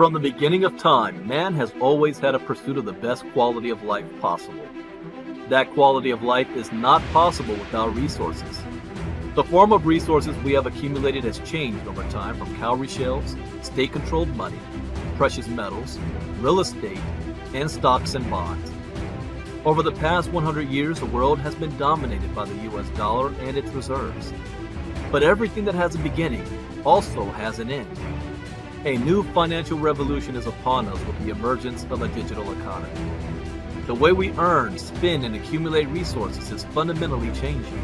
From the beginning of time, man has always had a pursuit of the best quality of life possible. That quality of life is not possible without resources. The form of resources we have accumulated has changed over time from cowrie shells, state-controlled money, precious metals, real estate, and stocks and bonds. Over the past 100 years, the world has been dominated by the US dollar and its reserves. But everything that has a beginning also has an end. A new financial revolution is upon us with the emergence of a digital economy. The way we earn, spend, and accumulate resources is fundamentally changing.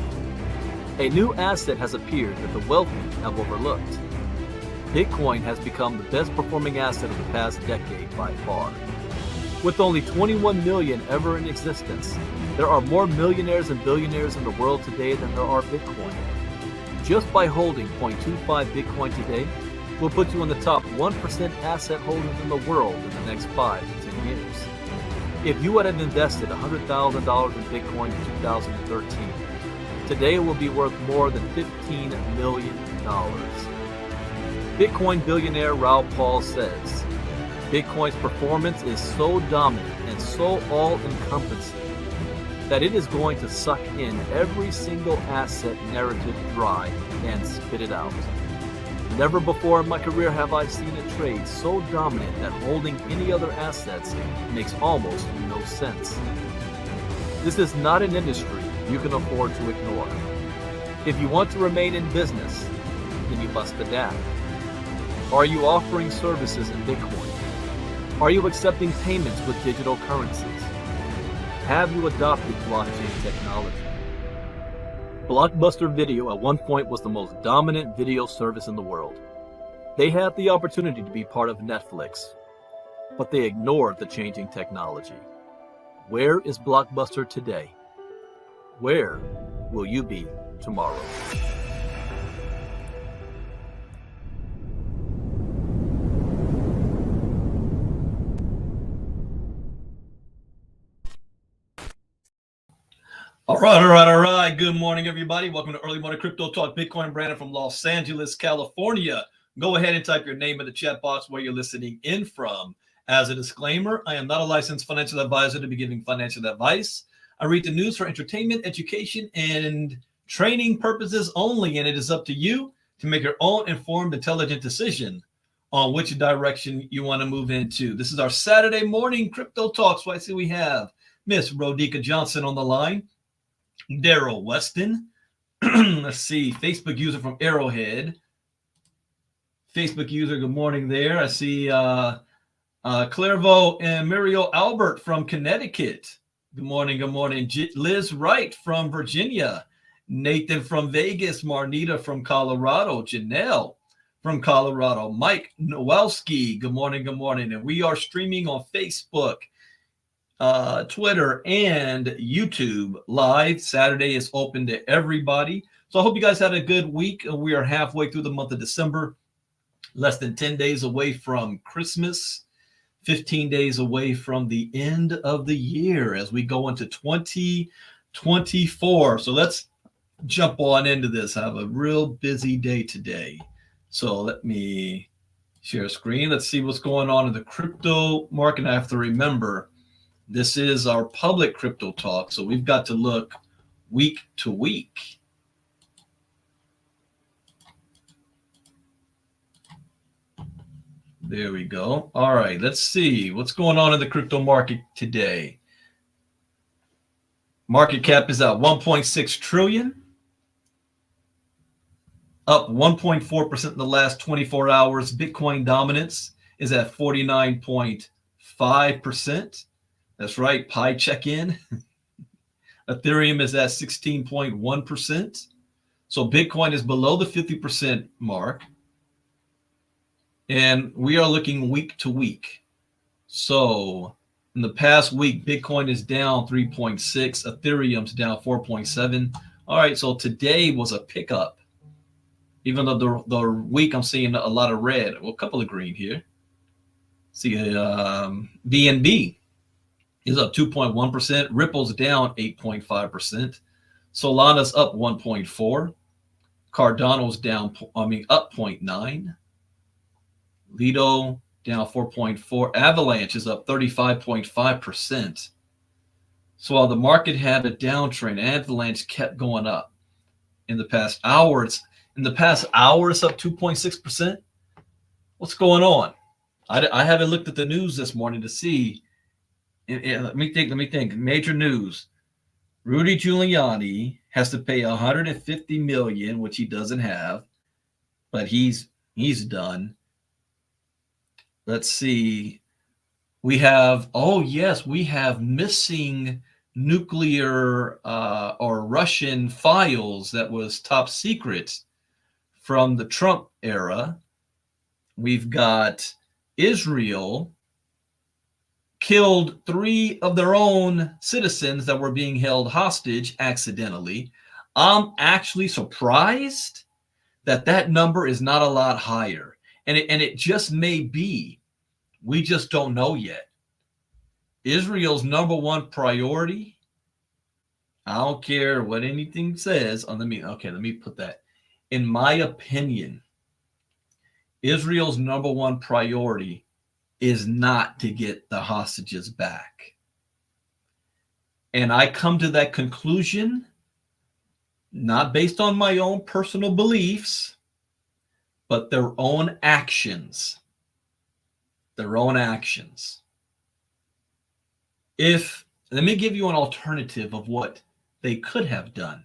A new asset has appeared that the wealthy have overlooked. Bitcoin has become the best performing asset of the past decade by far. With only 21 million ever in existence, there are more millionaires and billionaires in the world today than there are Bitcoin. Just by holding 0.25 Bitcoin today will put you in the top 1% asset holders in the world in the next 5 to 10 years. If you would have invested $100,000 in Bitcoin in 2013, today it will be worth more than $15 million. Bitcoin billionaire Raoul Pal says, Bitcoin's performance is so dominant and so all-encompassing that it is going to suck in every single asset narrative dry and spit it out. Never before in my career have I seen a trade so dominant that holding any other assets makes almost no sense. This is not an industry you can afford to ignore. If you want to remain in business, then you must adapt. Are you offering services in Bitcoin? Are you accepting payments with digital currencies? Have you adopted blockchain technology? Blockbuster Video at one point was the most dominant video service in the world. They had the opportunity to be part of Netflix, but they ignored the changing technology. Where is Blockbuster today? Where will you be tomorrow? All right. Good morning, everybody. Welcome to Early Morning Crypto Talk. Bitcoin Brandon from Los Angeles, California. Go ahead and type your name in the chat box where you're listening in from. As a disclaimer, I am not a licensed financial advisor to be giving financial advice. I read the news for entertainment, education, and training purposes only, and it is up to you to make your own informed, intelligent decision on which direction you want to move into. This is our Saturday morning Crypto Talk. So I see we have Miss Rodica Johnson on the line. Daryl Weston. Let's see, Facebook user from Arrowhead. Facebook user, good morning there. I see Clairvaux and Muriel Albert from Connecticut. Good morning. Liz Wright from Virginia. Nathan from Vegas. Marnita from Colorado. Janelle from Colorado. Mike Nowalski. Good morning. And we are streaming on Facebook, Twitter, and YouTube live. Saturday is open to everybody. So I hope you guys had a good week. We are halfway through the month of December, less than 10 days away from Christmas, 15 days away from the end of the year as we go into 2024. So let's jump on into this. I have a real busy day today. So let me share a screen. Let's see what's going on in the crypto market. I have to remember, this is our public crypto talk, so we've got to look week to week. There we go. All right, let's see what's going on in the crypto market today. Market cap is at 1.6 trillion, up 1.4% in the last 24 hours. Bitcoin dominance is at 49.5%. That's right, Pi check-in. Ethereum is at 16.1%. So Bitcoin is below the 50% mark. And we are looking week to week. So in the past week, Bitcoin is down 3.6. Ethereum's down 4.7. All right, so today was a pickup. Even though the week I'm seeing a lot of red. Well, a couple of green here. See, BNB is up 2.1%. Ripple's down 8.5%. Solana's up 1.4%. Cardano's up 0.9%. Lido down 4.4. Avalanche is up 35.5%. So while the market had a downtrend, Avalanche kept going up. In the past hour, it's up 2.6%. What's going on? I haven't looked at the news this morning to see. Let me think. Major news. Rudy Giuliani has to pay $150 million, which he doesn't have, but he's done. Let's see. We have missing nuclear or Russian files that was top secret from the Trump era. We've got Israel killed 3 of their own citizens that were being held hostage accidentally. I'm actually surprised that number is not a lot higher. And it just may be. We just don't know yet. Israel's number one priority, I don't care what anything says. Let me put that. In my opinion, Israel's number one priority is not to get the hostages back. And I come to that conclusion not based on my own personal beliefs, but their own actions. Their own actions. Let me give you an alternative of what they could have done.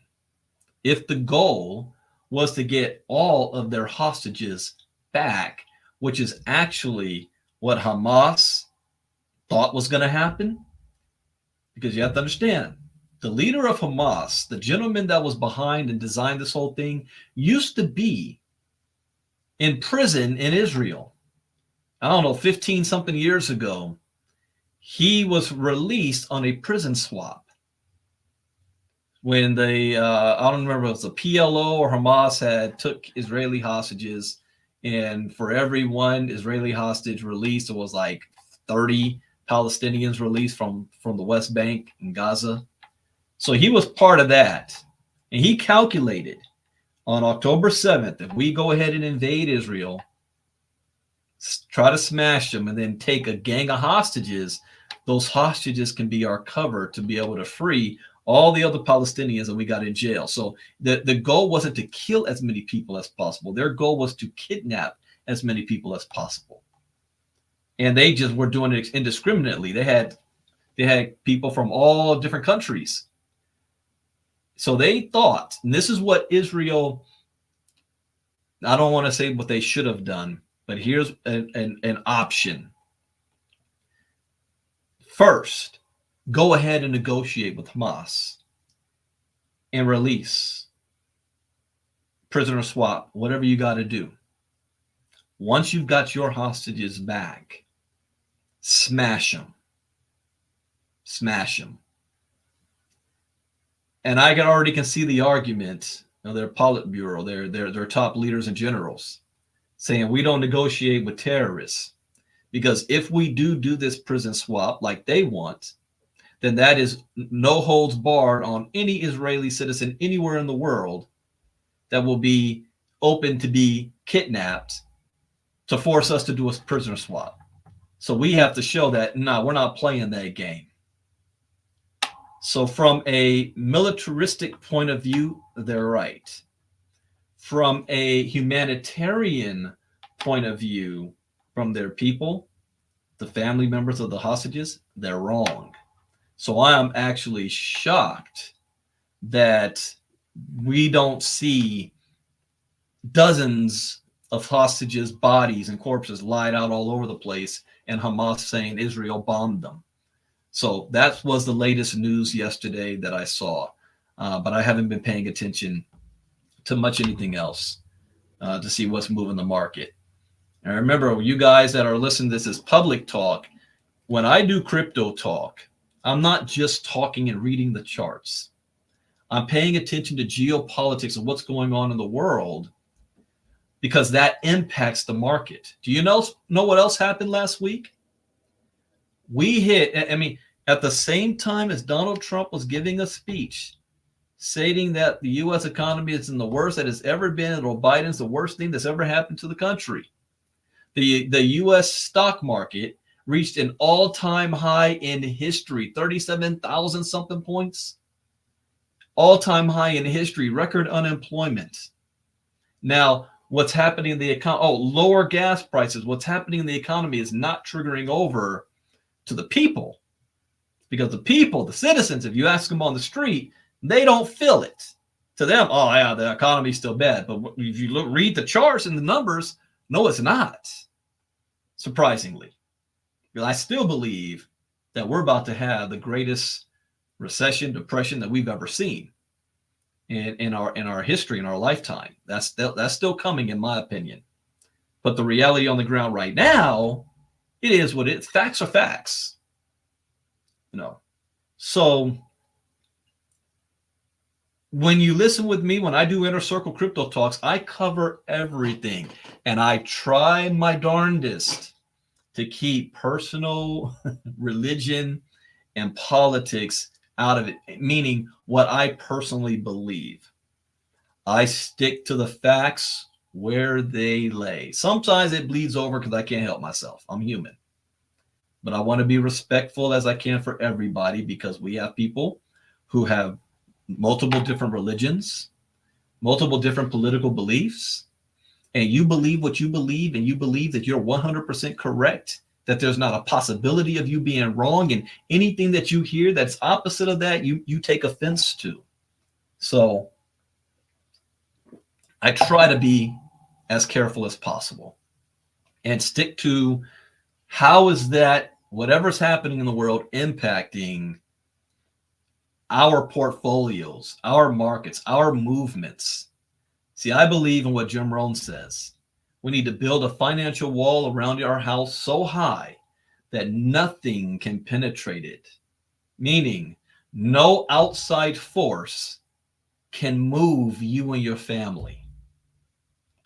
If the goal was to get all of their hostages back, which is actually what Hamas thought was going to happen, because you have to understand, the leader of Hamas, the gentleman that was behind and designed this whole thing, used to be in prison in Israel. I don't know, 15 something years ago. He was released on a prison swap. When I don't remember if it was the PLO or Hamas took Israeli hostages, and for every one Israeli hostage released, it was like 30 Palestinians released from the West Bank and Gaza. So he was part of that. And he calculated on October 7th, if we go ahead and invade Israel, try to smash them, and then take a gang of hostages, those hostages can be our cover to be able to free all the other Palestinians that we got in jail. So the goal wasn't to kill as many people as possible. Their goal was to kidnap as many people as possible. And they just were doing it indiscriminately. They had people from all different countries. So they thought, and this is what Israel, I don't want to say what they should have done, but here's an option. First, go ahead and negotiate with Hamas and release, prisoner swap, whatever you got to do. Once you've got your hostages back, smash them. Smash them. And I already can see the argument, their Politburo, their top leaders and generals, saying we don't negotiate with terrorists. Because if we do this prison swap like they want, then that is no holds barred on any Israeli citizen anywhere in the world that will be open to be kidnapped to force us to do a prisoner swap. So we have to show that, no, we're not playing that game. So from a militaristic point of view, they're right. From a humanitarian point of view, from their people, the family members of the hostages, they're wrong. So I am actually shocked that we don't see dozens of hostages' bodies and corpses lied out all over the place, and Hamas saying Israel bombed them. So that was the latest news yesterday that I saw, but I haven't been paying attention to much anything else to see what's moving the market. And remember, you guys that are listening to this is public talk. When I do crypto talk, I'm not just talking and reading the charts. I'm paying attention to geopolitics and what's going on in the world, because that impacts the market. Do you know what else happened last week? We hit, at the same time as Donald Trump was giving a speech stating that the U.S. economy is in the worst that it's ever been, and Biden's the worst thing that's ever happened to the country. The U.S. stock market reached an all-time high in history, 37,000 something points. All-time high in history, record unemployment. Now, what's happening in the economy? Oh, lower gas prices. What's happening in the economy is not triggering over to the people, because the people, the citizens, if you ask them on the street, they don't feel it. To them, oh yeah, the economy's still bad. But if you read the charts and the numbers, no, it's not. Surprisingly, because I still believe that we're about to have the greatest recession, depression that we've ever seen in our history, in our lifetime. That's still coming, in my opinion. But the reality on the ground right now, it is what it is. Facts are facts. So when you listen with me, when I do Inner Circle Crypto Talks, I cover everything. And I try my darndest to keep personal religion and politics out of it, meaning what I personally believe. I stick to the facts where they lay. Sometimes it bleeds over because I can't help myself. I'm human. But I want to be respectful as I can for everybody, because we have people who have multiple different religions, multiple different political beliefs, and you believe what you believe, and you believe that you're 100% correct, that there's not a possibility of you being wrong, and anything that you hear that's opposite of that, you take offense to. So I try to be as careful as possible and stick to how is that whatever's happening in the world impacting our portfolios, our markets, our movements. See, I believe in what Jim Rohn says. We need to build a financial wall around our house so high that nothing can penetrate it, meaning no outside force can move you and your family.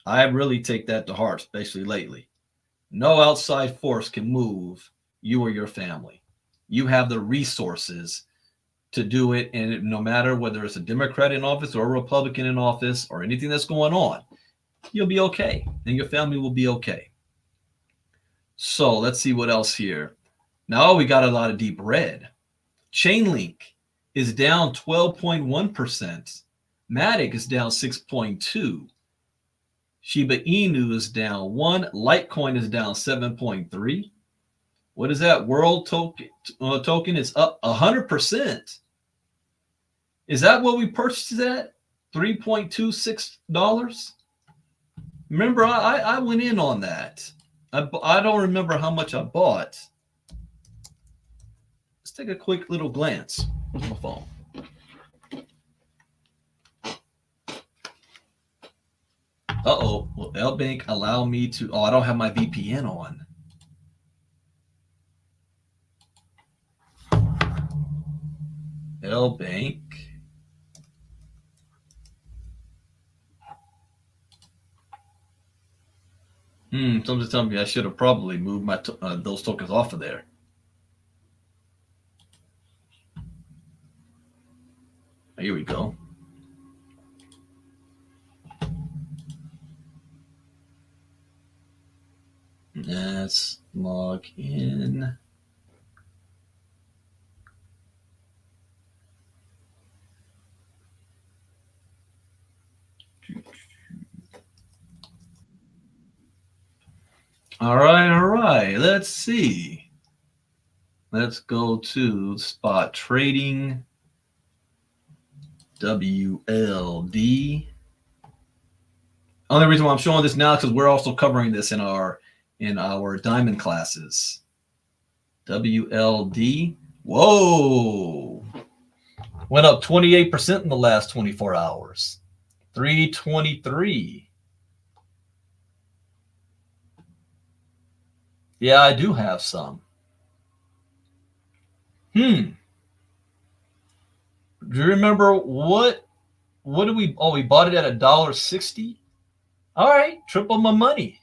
I really take that to heart, especially lately. No outside force can move you or your family. You have the resources to do it, and no matter whether it's a Democrat in office or a Republican in office or anything that's going on, you'll be okay, and your family will be okay. So let's see what else here. Now we got a lot of deep red. Chainlink is down 12.1%. Matic is down 6.2%. Shiba Inu is down 1%. Litecoin is down 7.3%. What is that? World token is up 100%. Is that what we purchased it at? $3.26? Remember, I went in on that. I don't remember how much I bought. Let's take a quick little glance. Where's my phone? Uh-oh. Will LBank allow me to... Oh, I don't have my VPN on. LBank. Somebody's telling me I should have probably moved my those tokens off of there. Here we go. Let's log in. All right. Let's see. Let's go to spot trading. WLD. Only reason why I'm showing this now is because we're also covering this in our diamond classes. WLD. Whoa. Went up 28% in the last 24 hours. 323. Yeah, I do have some. Do you remember what did we bought it at $1.60? All right, triple my money.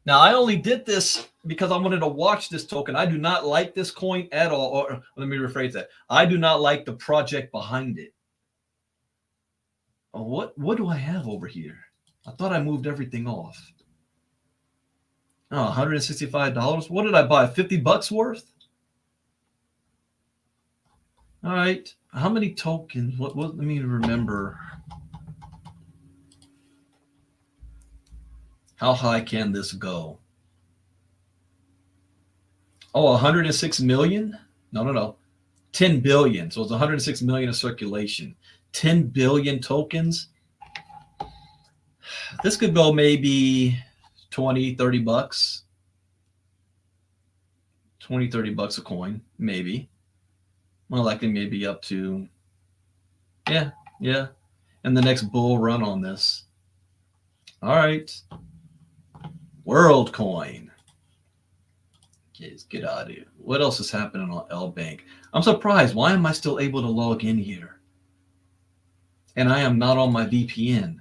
Now I only did this because I wanted to watch this token. I do not like this coin at all. Or let me rephrase that. I do not like the project behind it. Oh, what do I have over here? I thought I moved everything off. Oh, $165. What did I buy? $50 worth? All right. How many tokens? What let me remember. How high can this go? Oh, 106 million? No. 10 billion. So it's 106 million in circulation. 10 billion tokens. This could go maybe 20, 30 bucks. 20, 30 bucks a coin, maybe. More likely maybe up to, yeah. And the next bull run on this. All right. World coin. Okay, let's get out of here. What else is happening on L Bank? I'm surprised. Why am I still able to log in here? And I am not on my VPN.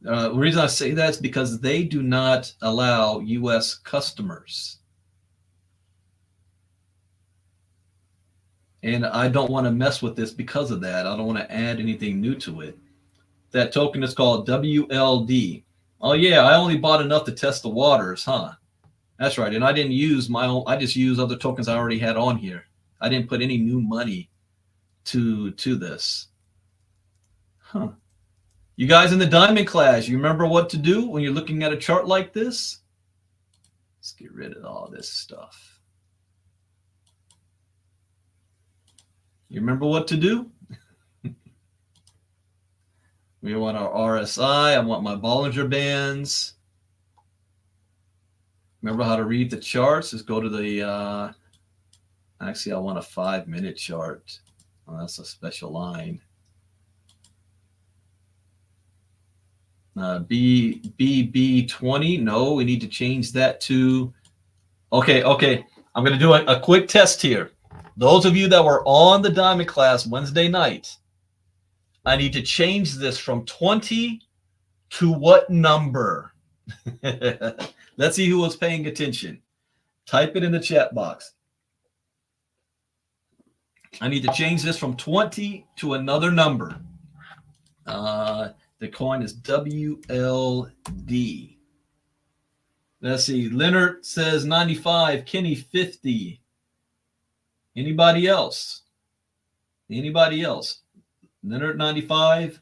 The reason I say that is because they do not allow U.S. customers. And I don't want to mess with this because of that. I don't want to add anything new to it. That token is called WLD. Oh, yeah, I only bought enough to test the waters, huh? That's right. And I didn't use my own. I just used other tokens I already had on here. I didn't put any new money to this. Huh. You guys in the diamond class, you remember what to do when you're looking at a chart like this? Let's get rid of all this stuff. You remember what to do? We want our RSI. I want my Bollinger Bands. Remember how to read the charts? Just go to the, actually, I want a 5-minute chart. Oh, that's a special line. BB20. No, we need to change that to, okay. I'm going to do a quick test here. Those of you that were on the diamond class Wednesday night, I need to change this from 20 to what number? Let's see who was paying attention. Type it in the chat box. I need to change this from 20 to another number. The coin is WLD. Let's see. Leonard says 95. Kenny 50. Anybody else? Leonard 95.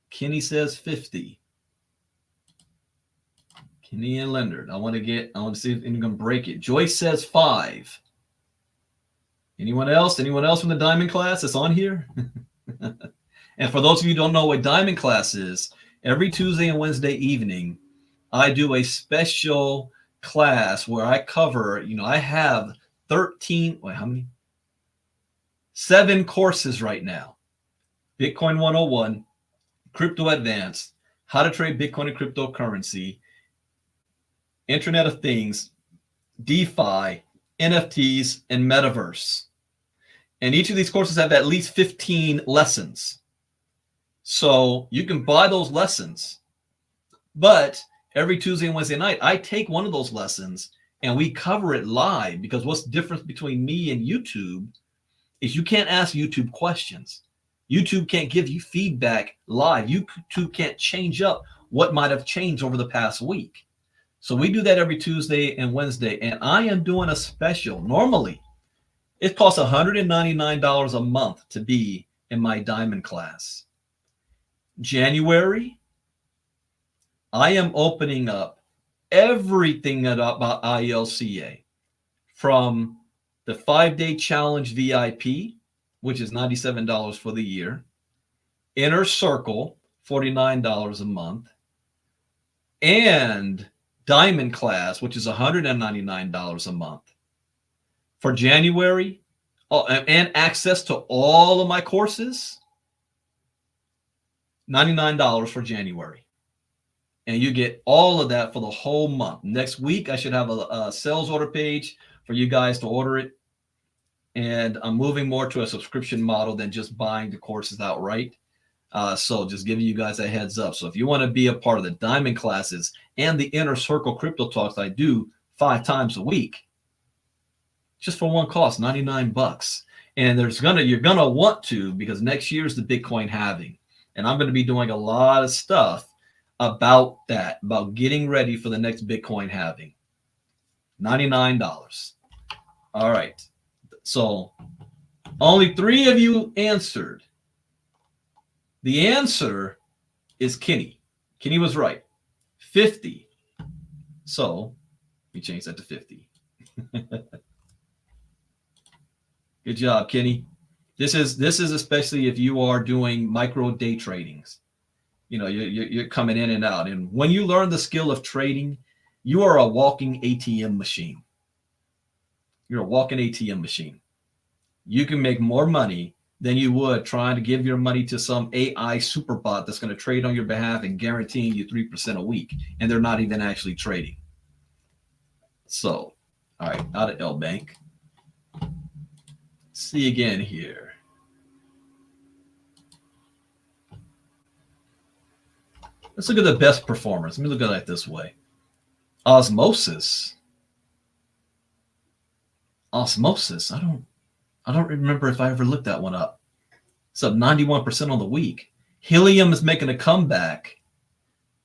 Kenny says 50. Kenny and Leonard. I want to see if anyone can break it. Joyce says 5. Anyone else? Anyone else from the diamond class that's on here? And for those of you who don't know what diamond class is, every Tuesday and Wednesday evening, I do a special class where I cover, I have 7 courses right now. Bitcoin 101, Crypto Advanced, How to Trade Bitcoin and Cryptocurrency, Internet of Things, DeFi, NFTs, and Metaverse. And each of these courses have at least 15 lessons. So you can buy those lessons. But every Tuesday and Wednesday night, I take one of those lessons and we cover it live, because what's the difference between me and YouTube is you can't ask YouTube questions. YouTube can't give you feedback live. YouTube can't change up what might have changed over the past week. So we do that every Tuesday and Wednesday, and I am doing a special. Normally, it costs $199 a month to be in my diamond class. January, I am opening up everything about ILCA, from the 5-day challenge VIP, which is $97 for the year, Inner Circle, $49 a month, and Diamond Class, which is $199 a month. For January, and access to all of my courses, $99 for January. And you get all of that for the whole month. Next week, I should have a sales order page for you guys to order it. And I'm moving more to a subscription model than just buying the courses outright. So just giving you guys a heads up. So if you want to be a part of the diamond classes and the Inner Circle Crypto Talks I do 5 times a week, just for one cost, $99. And you're gonna want to, because next year is the Bitcoin halving. And I'm going to be doing a lot of stuff about that, about getting ready for the next Bitcoin halving. $99. All right. So only 3 of you answered. The answer is Kenny. Kenny was right. 50. So we changed that to 50. Good job, Kenny. This is especially if you are doing micro day tradings. You know, you're coming in and out. And when you learn the skill of trading, you are a walking ATM machine. You're a walking ATM machine. You can make more money than you would trying to give your money to some AI super bot that's going to trade on your behalf and guaranteeing you 3% a week. And they're not even actually trading. So, all right, out of L Bank. See again here. Let's look at the best performers. Let me look at it this way. Osmosis. I don't remember if I ever looked that one up. It's up 91% on the week. Helium is making a comeback,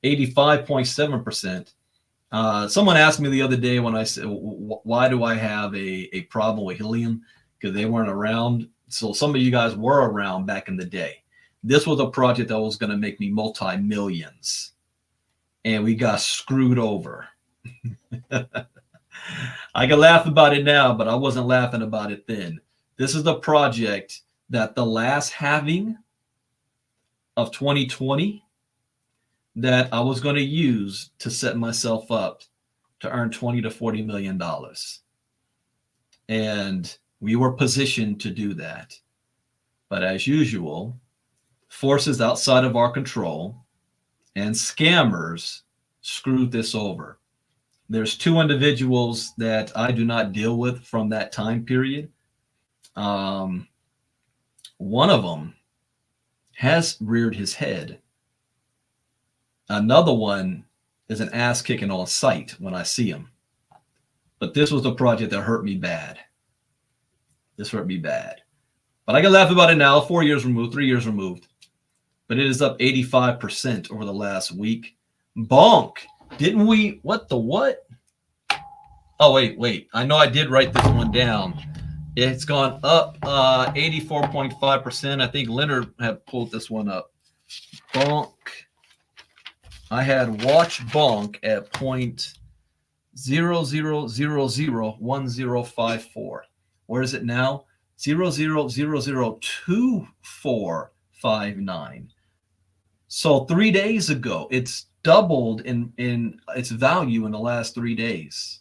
85.7%. Someone asked me the other day when I said, why do I have a problem with Helium? Because they weren't around. So some of you guys were around back in the day. This was a project that was going to make me multi-millions. And we got screwed over. I can laugh about it now, but I wasn't laughing about it then. This is the project that the last halving of 2020 that I was going to use to set myself up to earn $20 to $40 million. And we were positioned to do that. But as usual, forces outside of our control and scammers screwed this over. There's 2 individuals that I do not deal with from that time period. One of them has reared his head. Another one is an ass kicking on sight when I see him. But this was the project that hurt me bad. This hurt me bad. But I can laugh about it now, 4 years removed, 3 years removed. But it is up 85% over the last week. Bonk. Didn't we? What the what? Oh, wait. I know I did write this one down. It's gone up 84.5%. I think Leonard had pulled this one up. Bonk. I had watch bonk at 0.00001054. Where is it now? 0.00002459. So 3 days ago, it's doubled in its value in the last 3 days.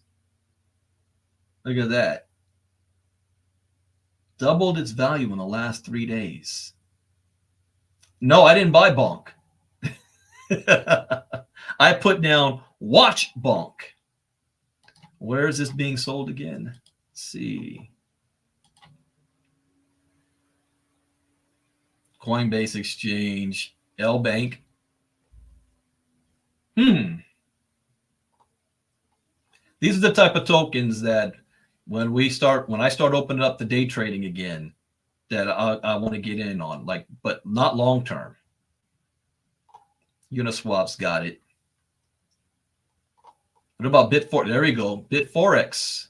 Look at that. Doubled its value in the last 3 days. No, I didn't buy bonk. I put down watch bonk. Where is this being sold again? Let's see. Coinbase Exchange, L Bank. These are the type of tokens that when I start opening up the day trading again, that I want to get in on, but not long term. Uniswap's got it. What about Bitforex? There we go. Bitforex.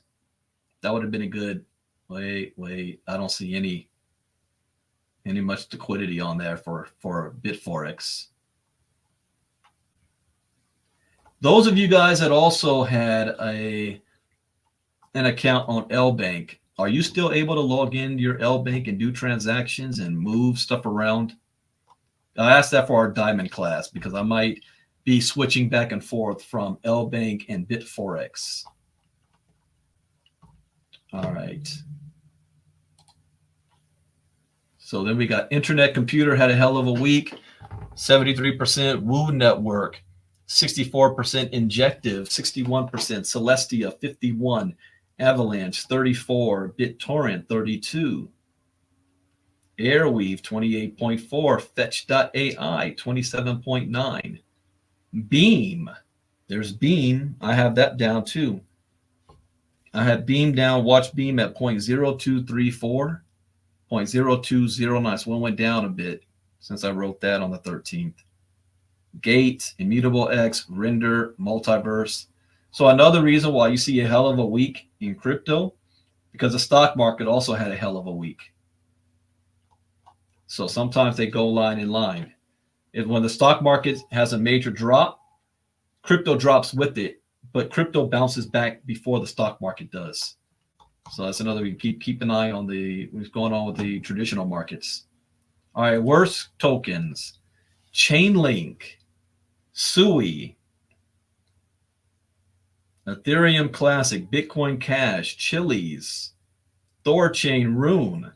That would have been a good. Wait. I don't see any much liquidity on there for Bitforex. Those of you guys that also had an account on L Bank, are you still able to log in your L Bank and do transactions and move stuff around? I asked that for our diamond class because I might be switching back and forth from L Bank and Bitforex. All right. So then we got Internet Computer had a hell of a week. 73%. Woo Network. 64%. Injective. 61%. Celestia. 51. Avalanche. 34. BitTorrent. 32. Airweave. 28.4. Fetch.ai. 27.9. Beam. There's Beam. I have that down too. I had Beam down. Watch Beam at 0.0234. 0.0209. So one went down a bit since I wrote that on the 13th. Gate, Immutable X, Render, Multiverse. So another reason why you see a hell of a week in crypto, because the stock market also had a hell of a week. So sometimes they go line in line. When the stock market has a major drop, crypto drops with it, but crypto bounces back before the stock market does. So that's another. We keep an eye on what's going on with the traditional markets. All right, worst tokens: Chainlink, Sui, Ethereum Classic, Bitcoin Cash, Chiliz, Thorchain, Rune,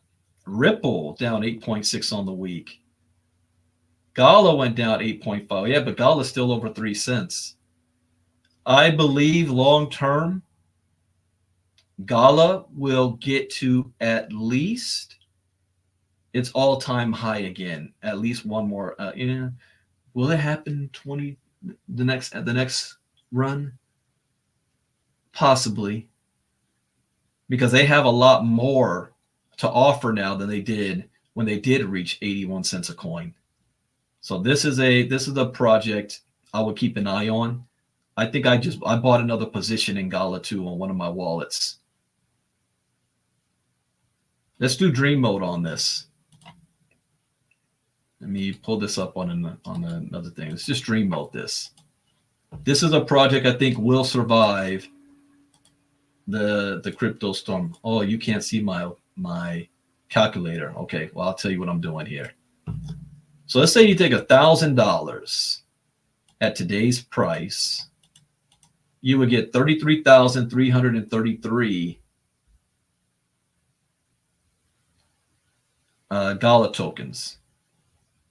Ripple down 8.6 on the week. Gala went down 8.5. Yeah, but Gala is still over 3 cents. I believe long term, Gala will get to at least its all-time high again. At least one more. Will it happen the next run? Possibly, because they have a lot more to offer now than they did when they did reach 81 cents a coin. So this is a project I would keep an eye on. I think I bought another position in Gala too on one of my wallets. Let's do dream mode on this. Let me pull this up on another thing. Let's just dream mode this. This is a project I think will survive the crypto storm. Oh, you can't see my calculator. Okay, well, I'll tell you what I'm doing here. So let's say you take $1,000 at today's price, you would get 33,333 Gala tokens.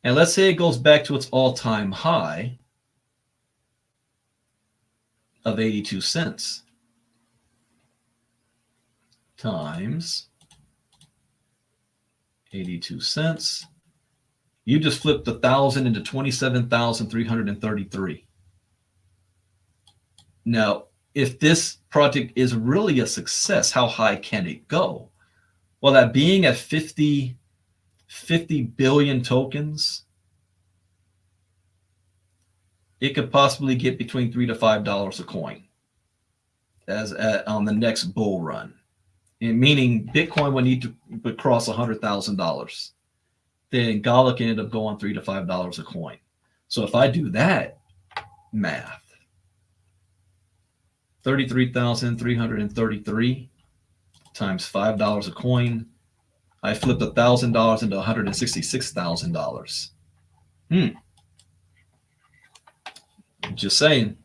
And let's say it goes back to its all-time high of 82 cents times 82 cents. You just flipped 1,000 into 27,333. Now, if this project is really a success, how high can it go? Well, that being at 50 billion tokens, it could possibly get between $3 to $5 a coin on the next bull run. And meaning Bitcoin would need to cross $100,000. Then Gala can end up going $3 to $5 a coin. So if I do that math, 33,333 times $5 a coin, I flipped $1,000 into $166,000. Just saying.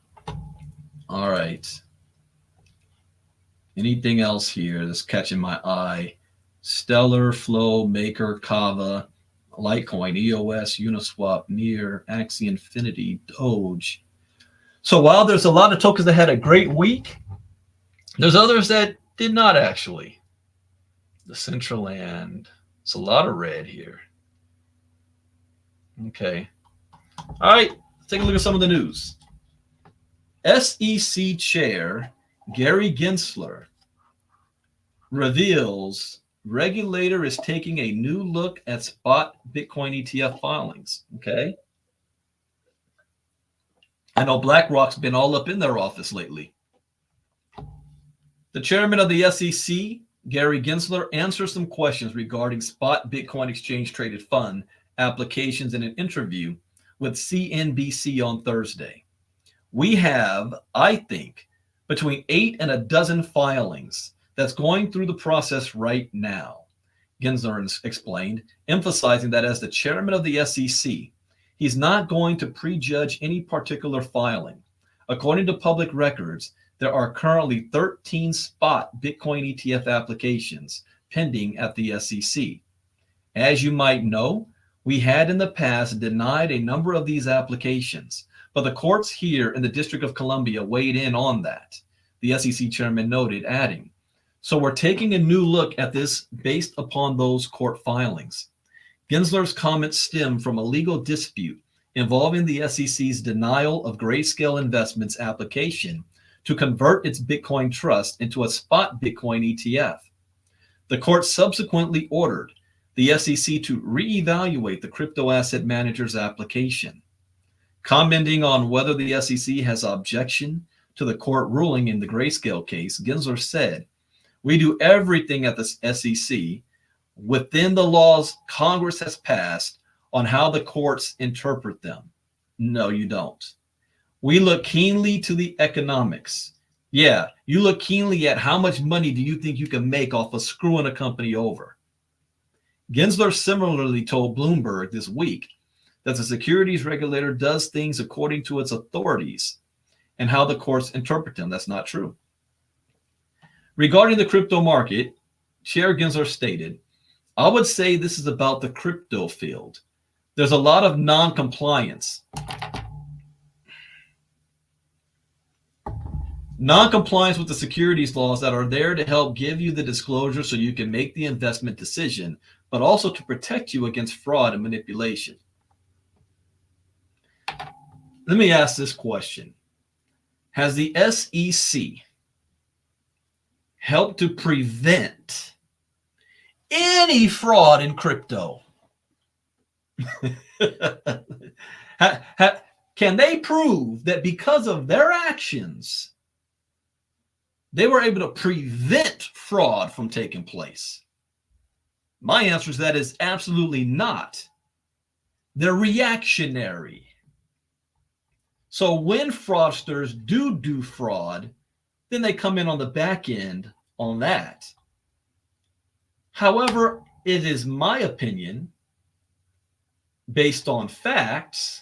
All right. Anything else here that's catching my eye? Stellar, Flow, Maker, Kava, Litecoin, EOS, Uniswap, Near, Axie Infinity, Doge. So while there's a lot of tokens that had a great week, there's others that did not actually. The Centraland, it's a lot of red here. Okay. All right, let's take a look at some of the news. SEC Chair Gary Gensler reveals regulator is taking a new look at spot Bitcoin ETF filings. Okay. I know BlackRock's been all up in their office lately. The chairman of the SEC, Gary Gensler, answers some questions regarding spot Bitcoin exchange traded fund applications in an interview with CNBC on Thursday. We have, I think, between 8 and a dozen filings that's going through the process right now, Gensler explained, emphasizing that as the chairman of the SEC, he's not going to prejudge any particular filing. According to public records, there are currently 13 spot Bitcoin ETF applications pending at the SEC. As you might know, we had in the past denied a number of these applications, but the courts here in the District of Columbia weighed in on that, the SEC chairman noted, adding, so we're taking a new look at this based upon those court filings. Gensler's comments stem from a legal dispute involving the SEC's denial of Grayscale Investments' application to convert its Bitcoin trust into a spot Bitcoin ETF. The court subsequently ordered the SEC to reevaluate the crypto asset manager's application. Commenting on whether the SEC has objection to the court ruling in the Grayscale case, Gensler said, "We do everything at the SEC within the laws Congress has passed on how the courts interpret them." No, you don't. We look keenly to the economics. Yeah, you look keenly at how much money do you think you can make off of screwing a company over. Gensler similarly told Bloomberg this week that the securities regulator does things according to its authorities and how the courts interpret them. That's not true. Regarding the crypto market, Chair Gensler stated, "I would say this is about the crypto field. There's a lot of non-compliance. Non-compliance with the securities laws that are there to help give you the disclosure so you can make the investment decision, but also to protect you against fraud and manipulation." Let me ask this question. Has the SEC helped to prevent any fraud in crypto? Can they prove that because of their actions, they were able to prevent fraud from taking place? My answer to that is absolutely not. They're reactionary. So when fraudsters do fraud, then they come in on the back end on that. However, it is my opinion, based on facts,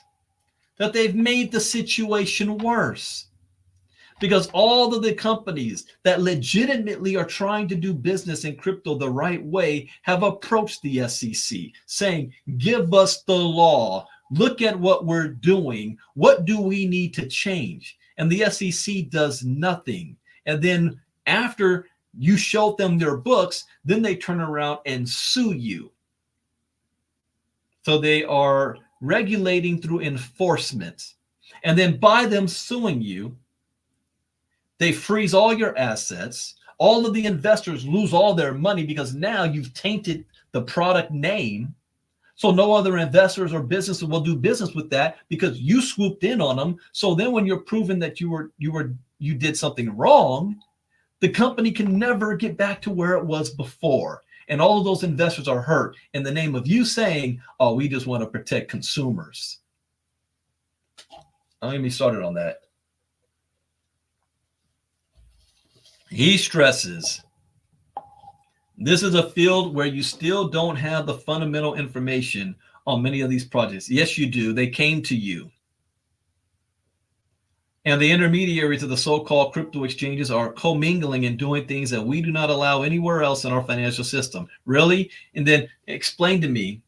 that they've made the situation worse. Because all of the companies that legitimately are trying to do business in crypto the right way have approached the SEC saying, "Give us the law. Look at what we're doing. What do we need to change?" And the SEC does nothing. And then after you show them their books, then they turn around and sue you. So they are regulating through enforcement. And then by them suing you, they freeze all your assets. All of the investors lose all their money because now you've tainted the product name. So no other investors or businesses will do business with that because you swooped in on them. So then when you're proven that you did something wrong, the company can never get back to where it was before. And all of those investors are hurt in the name of you saying, "Oh, we just want to protect consumers." Don't get me started on that. He stresses, this is a field where you still don't have the fundamental information on many of these projects. Yes, you do. They came to you. And the intermediaries of the so-called crypto exchanges are commingling and doing things that we do not allow anywhere else in our financial system. Really? And then explain to me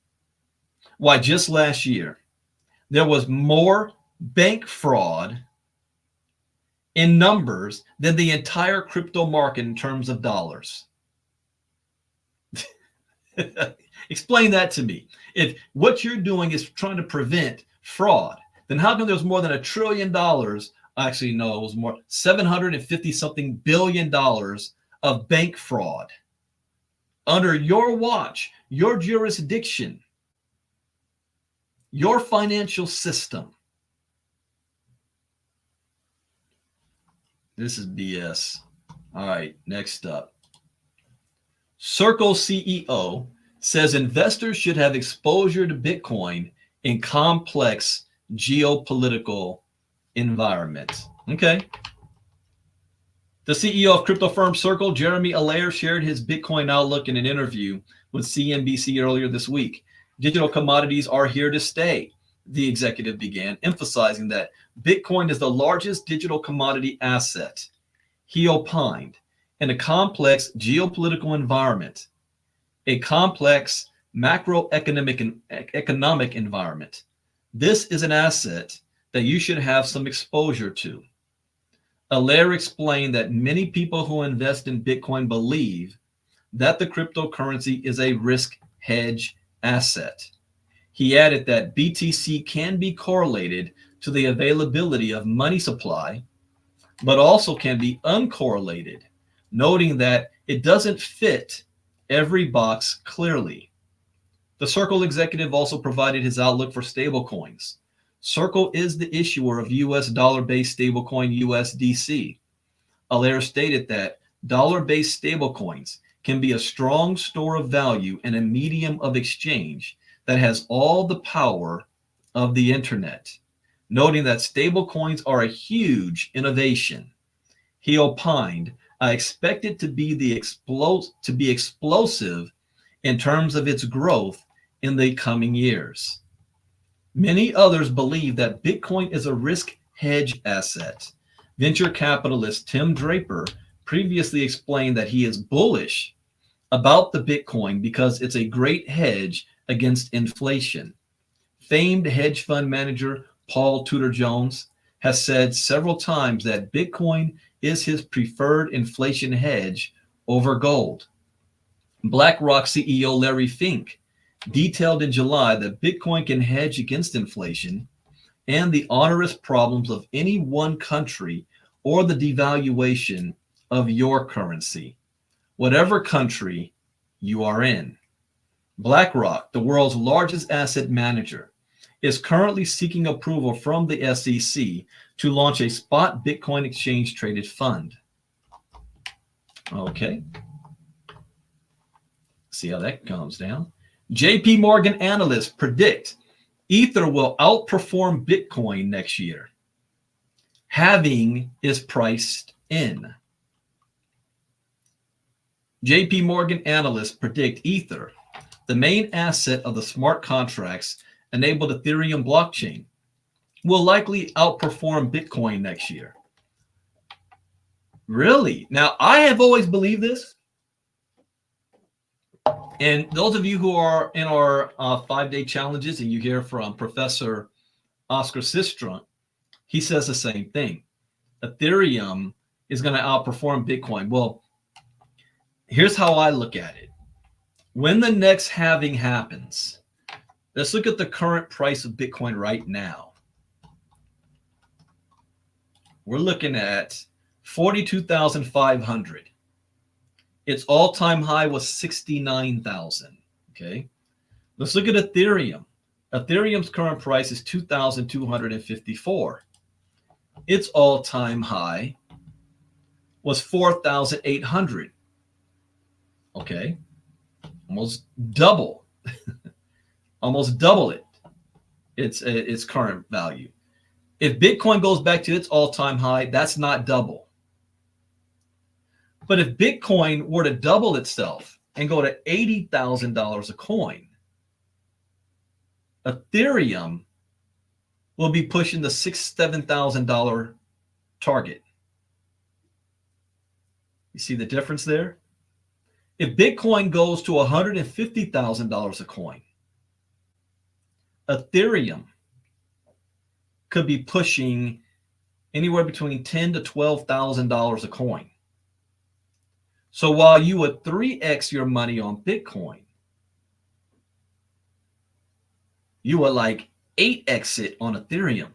why just last year there was more bank fraud in numbers than the entire crypto market in terms of dollars. Explain that to me. If what you're doing is trying to prevent fraud, then how come there's more than $1 trillion? Actually, no, it was more, 750 something billion dollars of bank fraud under your watch, your jurisdiction, your financial system. This is BS. All right, next up. Circle CEO says investors should have exposure to Bitcoin in complex geopolitical environment. Okay. The CEO of crypto firm Circle, Jeremy Allaire, shared his Bitcoin outlook in an interview with CNBC earlier this week. Digital commodities are here to stay, the executive began, emphasizing that Bitcoin is the largest digital commodity asset. He opined, in a complex geopolitical environment, a complex macroeconomic environment, this is an asset that you should have some exposure to. Allaire explained that many people who invest in Bitcoin believe that the cryptocurrency is a risk hedge asset. He added that BTC can be correlated to the availability of money supply, but also can be uncorrelated, noting that it doesn't fit every box clearly. The Circle executive also provided his outlook for stablecoins. Circle is the issuer of U.S. dollar-based stablecoin USDC. Allaire stated that dollar-based stablecoins can be a strong store of value and a medium of exchange that has all the power of the internet, noting that stablecoins are a huge innovation. He opined, "I expect it to be explosive in terms of its growth in the coming years." Many others believe that Bitcoin is a risk hedge asset. Venture capitalist Tim Draper previously explained that he is bullish about the Bitcoin because it's a great hedge against inflation. Famed hedge fund manager Paul Tudor Jones has said several times that Bitcoin is his preferred inflation hedge over gold. BlackRock CEO Larry Fink detailed in July that Bitcoin can hedge against inflation and the onerous problems of any one country or the devaluation of your currency, whatever country you are in. BlackRock, the world's largest asset manager, is currently seeking approval from the SEC to launch a spot Bitcoin exchange traded fund. Okay. See how that comes down. JPMorgan analysts predict Ether will outperform Bitcoin next year. Halving is priced in. JPMorgan analysts predict Ether, the main asset of the smart contracts enabled Ethereum blockchain, will likely outperform Bitcoin next year. Really? Now, I have always believed this. And those of you who are in our 5-day challenges and you hear from Professor Oscar Sistra, he says the same thing. Ethereum is going to outperform Bitcoin. Well, here's how I look at it. When the next halving happens, let's look at the current price of Bitcoin right now. We're looking at 42,500. Its all-time high was 69,000. Okay. Let's look at Ethereum. Ethereum's current price is 2,254. Its all-time high was 4,800. Okay. Almost double. Almost double it. Its current value. If Bitcoin goes back to its all-time high, that's not double. But if Bitcoin were to double itself and go to $80,000 a coin, Ethereum will be pushing the $6,000, $7,000 target. You see the difference there? If Bitcoin goes to $150,000 a coin, Ethereum could be pushing anywhere between $10,000 to $12,000 a coin. So while you would 3x your money on Bitcoin, you would like 8x it on Ethereum.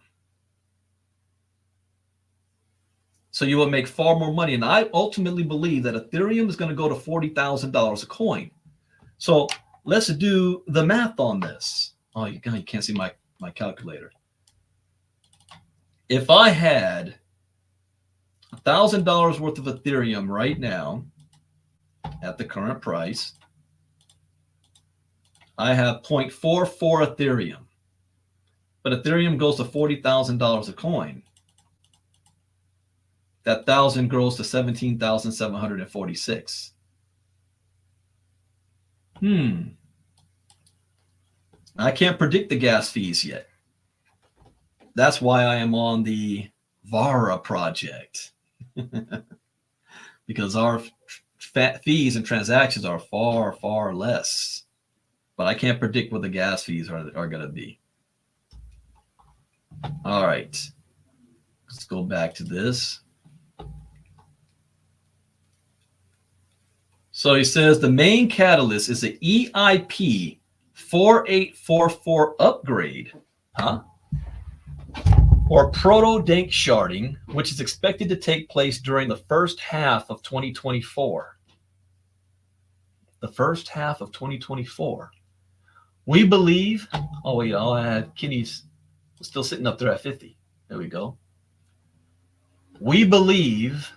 So you will make far more money. And I ultimately believe that Ethereum is going to go to $40,000 a coin. So let's do the math on this. Oh, you can't see my calculator. If I had $1,000 worth of Ethereum right now at the current price, I have 0.44 Ethereum. But Ethereum goes to $40,000 a coin. That 1,000 grows to 17,746. I can't predict the gas fees yet. That's why I am on the Vara project. Because our fees and transactions are far, far less. But I can't predict what the gas fees are going to be. All right. Let's go back to this. So he says the main catalyst is the EIP 4844 upgrade, or proto-dank sharding, which is expected to take place during the first half of 2024. The first half of 2024. We believe, I'll add Kenny's Still sitting up there at 50. There we go. We believe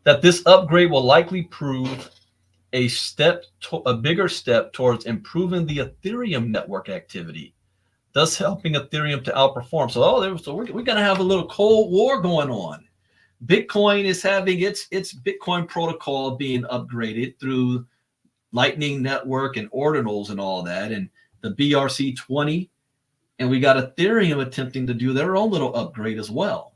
that this upgrade will likely prove a bigger step towards improving the Ethereum network activity, thus helping Ethereum to outperform. So we're going to have a little Cold War going on. Bitcoin is having its Bitcoin protocol being upgraded through Lightning Network and ordinals and all that, and the BRC20. And we got Ethereum attempting to do their own little upgrade as well.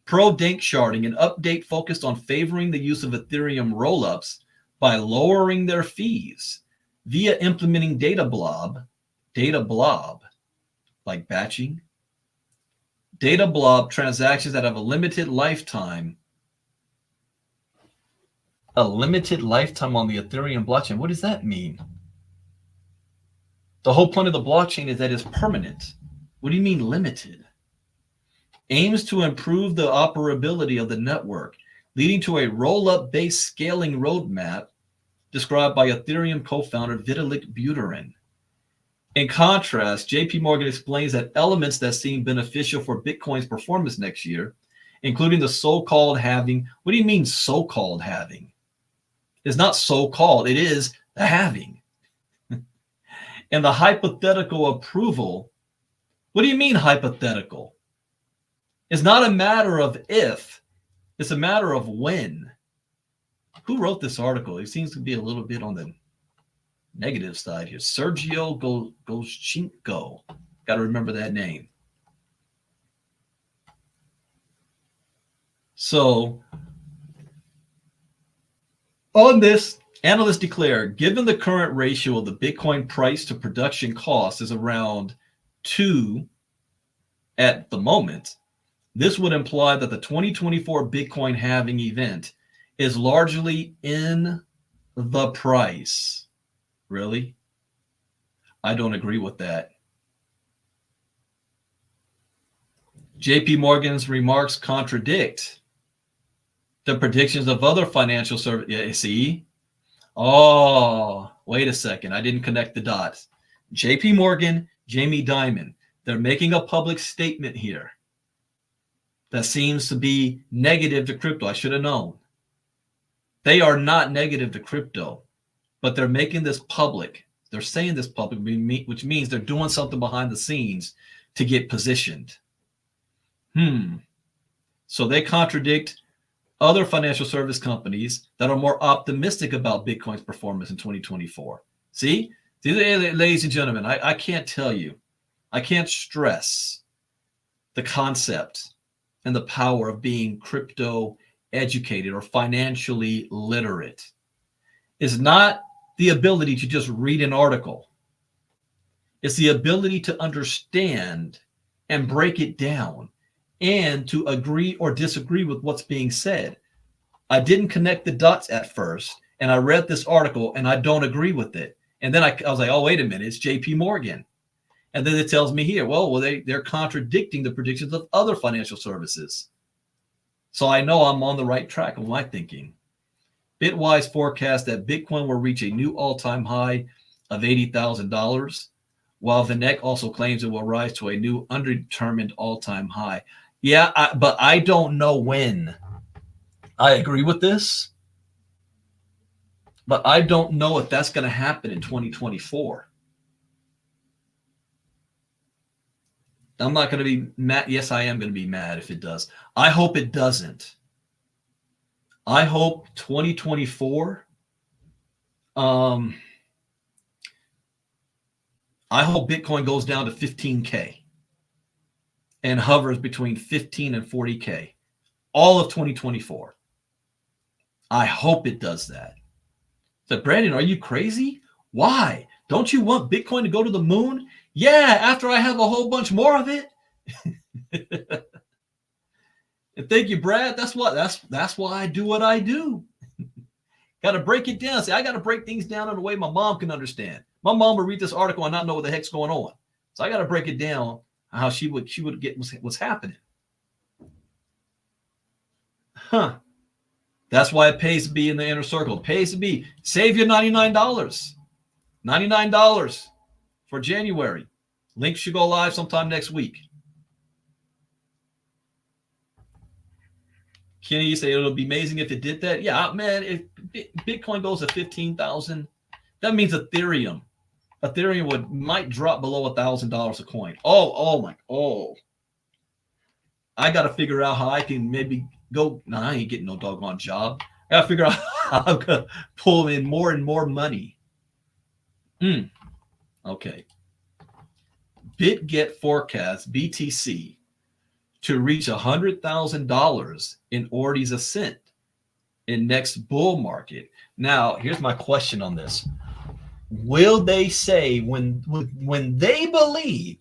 Pro-Dank sharding, an update focused on favoring the use of Ethereum rollups by lowering their fees via implementing data blob, like batching, data blob transactions that have a limited lifetime on the Ethereum blockchain. What does that mean? The whole point of the blockchain is that it's permanent. What do you mean limited? Aims to improve the operability of the network, leading to a roll-up based scaling roadmap described by Ethereum co-founder Vitalik Buterin. In contrast, JPMorgan explains that elements that seem beneficial for Bitcoin's performance next year, including the so-called halving. What do you mean so-called halving? It's not so-called, it is the halving. And the hypothetical approval. What do you mean hypothetical? It's not a matter of if, it's a matter of when. Who wrote this article? It seems to be a little bit on the negative side here. Sergio Goschenko. Got to remember that name. So, on this, analysts declare, given the current ratio of the Bitcoin price to production cost is around 2 at the moment, this would imply that the 2024 Bitcoin halving event is largely in the price. Really? I don't agree with that. JPMorgan's remarks contradict the predictions of other financial services. Yeah, see? Oh, wait a second. I didn't connect the dots. JPMorgan, Jamie Dimon, they're making a public statement here that seems to be negative to crypto. I should have known. They are not negative to crypto, but they're making this public. They're saying this public, which means they're doing something behind the scenes to get positioned. So they contradict other financial service companies that are more optimistic about Bitcoin's performance in 2024. See, ladies and gentlemen, I can't tell you, I can't stress the concept and the power of being crypto educated or financially literate. It's not the ability to just read an article. It's the ability to understand and break it down and to agree or disagree with what's being said. I didn't connect the dots at first, and I read this article and I don't agree with it. And then I was like, oh, wait a minute, it's JPMorgan. And then it tells me here, they're contradicting the predictions of other financial services. So I know I'm on the right track of my thinking. Bitwise forecasts that Bitcoin will reach a new all-time high of $80,000, while Vinek also claims it will rise to a new undetermined all-time high. Yeah, but I don't know when. I agree with this, but I don't know if that's going to happen in 2024. I'm not going to be mad. Yes, I am going to be mad if it does. I hope it doesn't. I hope 2024. I hope Bitcoin goes down to 15K and hovers between 15 and 40K all of 2024. I hope it does that. So, Brandon, are you crazy? Why? Don't you want Bitcoin to go to the moon? Yeah, after I have a whole bunch more of it. And thank you, Brad. That's why I do what I do. Got to break it down. See, I got to break things down in a way my mom can understand. My mom would read this article and not know what the heck's going on. So I got to break it down how she would get what's happening. That's why it pays to be in the inner circle. It pays to be. Save your $99. $99 for January. Link should go live sometime next week. Kenny, you say it'll be amazing if it did that. Yeah, man, if Bitcoin goes to 15,000, that means Ethereum might drop below $1,000 a coin. Oh. I got to figure out how I can maybe go. No, I ain't getting no doggone job. I got to figure out how I'm going to pull in more and more money. Okay. Bitget forecasts BTC to reach $100,000 in ORDI's Ascent in next bull market. Now, here's my question on this. Will they say when they believe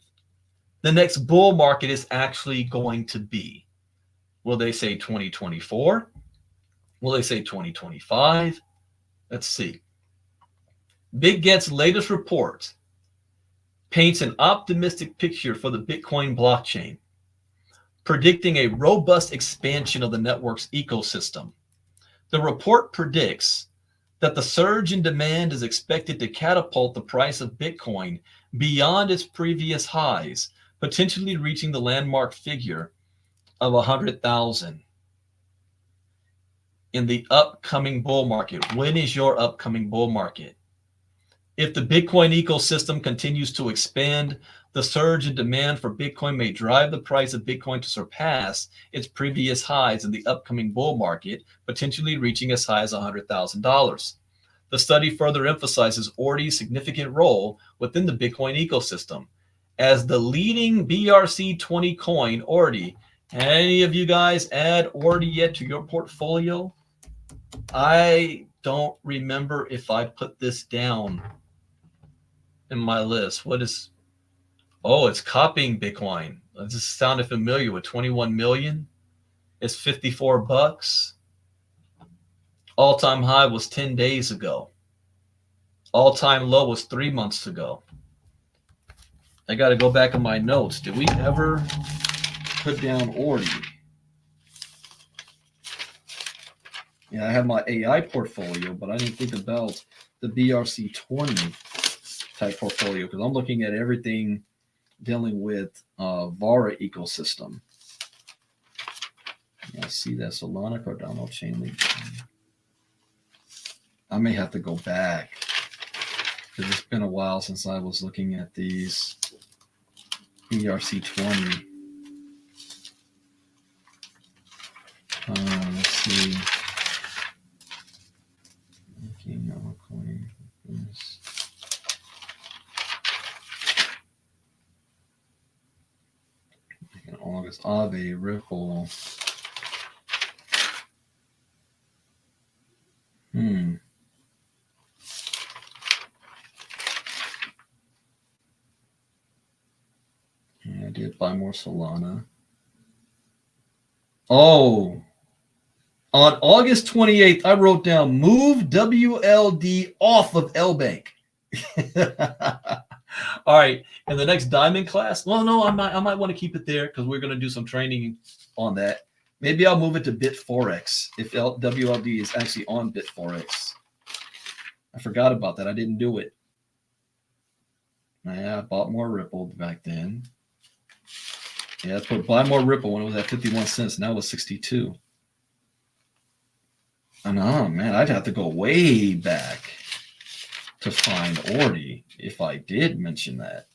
the next bull market is actually going to be? Will they say 2024? Will they say 2025? Let's see. Bitget's latest report paints an optimistic picture for the Bitcoin blockchain, predicting a robust expansion of the network's ecosystem. The report predicts that the surge in demand is expected to catapult the price of Bitcoin beyond its previous highs, potentially reaching the landmark figure of 100,000 in the upcoming bull market. When is your upcoming bull market? If the Bitcoin ecosystem continues to expand, the surge in demand for Bitcoin may drive the price of Bitcoin to surpass its previous highs in the upcoming bull market, potentially reaching as high as $100,000. The study further emphasizes ORDI's significant role within the Bitcoin ecosystem. As the leading BRC20 coin, ORDI, any of you guys add ORDI yet to your portfolio? I don't remember if I put this down in my list. What is... Oh, it's copying Bitcoin. This sounded familiar with 21 million. It's 54 bucks. All-time high was 10 days ago. All-time low was 3 months ago. I got to go back in my notes. Did we ever put down ORDI? Yeah, I have my AI portfolio, but I didn't think about the BRC20 type portfolio because I'm looking at everything dealing with Vara ecosystem. Yeah, see that Solana, Cardano, Chainlink. I may have to go back because it's been a while since I was looking at these BRC20. Let's see. August, Aave, Ripple. Yeah, I did buy more Solana. Oh, on August 28th, I wrote down move WLD off of LBank. All right, in the next diamond class, well, no, I might want to keep it there because we're going to do some training on that. Maybe I'll move it to Bitforex if WLD is actually on Bitforex. I forgot about that. I didn't do it. Yeah, I bought more Ripple back then. Yeah, I put buy more Ripple when it was at 51 cents. Now it's 62. I know, man. I'd have to go way back to find ORDI if I did mention that.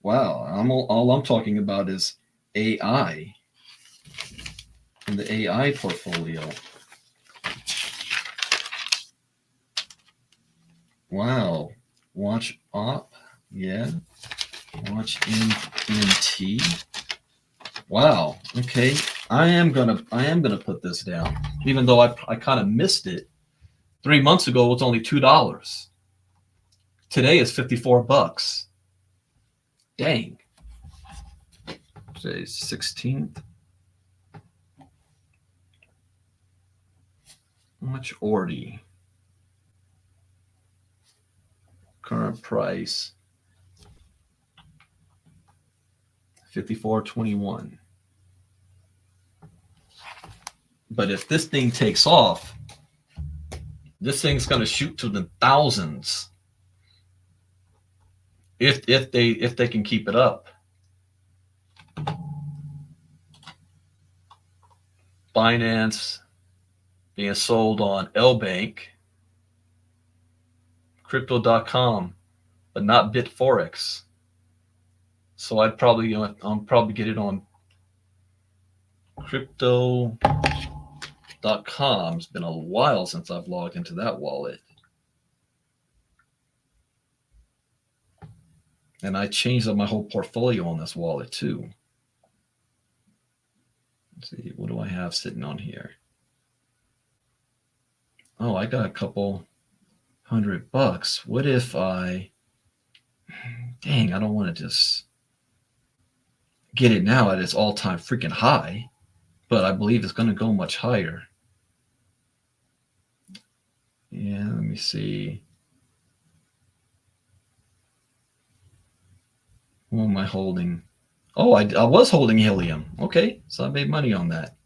Wow, all I'm talking about is AI in the AI portfolio. Wow, watch op, yeah. Watch NT. Wow. Okay, I am gonna put this down, even though I kind of missed it. 3 months ago it was only $2. Today it's 54 bucks. Dang. Today's 16th. How much ORDI? Current price 54.21. But if this thing takes off, this thing's going to shoot to the thousands. if they can keep it up. Binance being sold on LBank, Crypto.com, but not Bitforex. So I'll probably get it on Crypto.com. It's been a while since I've logged into that wallet. And I changed up my whole portfolio on this wallet too. Let's see, what do I have sitting on here? Oh, I got a couple $100. What if I, dang, I don't want to just get it now at its all-time freaking high, but I believe it's going to go much higher. Yeah, let me see. What am I holding? Oh, I was holding Helium. Okay, so I made money on that.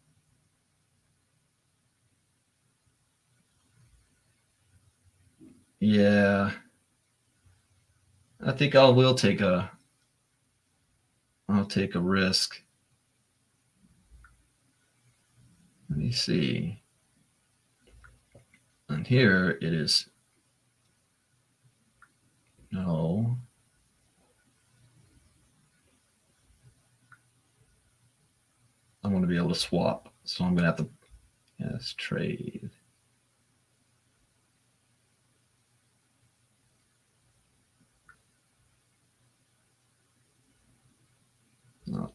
Yeah, I think I'll take a risk. Let me see. And here it is. No. I want to be able to swap, so I'm going to have to, yes, trade.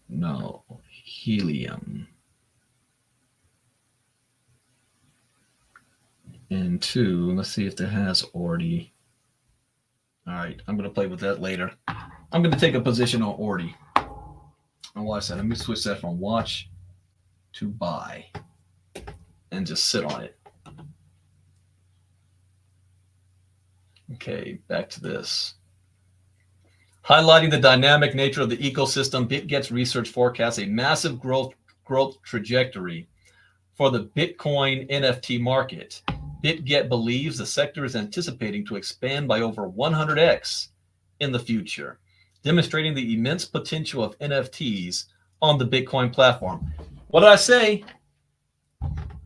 No, Helium. And 2, let's see if it has ORDI. All right, I'm going to play with that later. I'm going to take a position on ORDI. And watch that. Let me switch that from watch to buy and just sit on it. Okay, back to this. Highlighting the dynamic nature of the ecosystem, Bitget's research forecasts a massive growth trajectory for the Bitcoin NFT market. Bitget believes the sector is anticipating to expand by over 100x in the future, demonstrating the immense potential of NFTs on the Bitcoin platform. What did I say?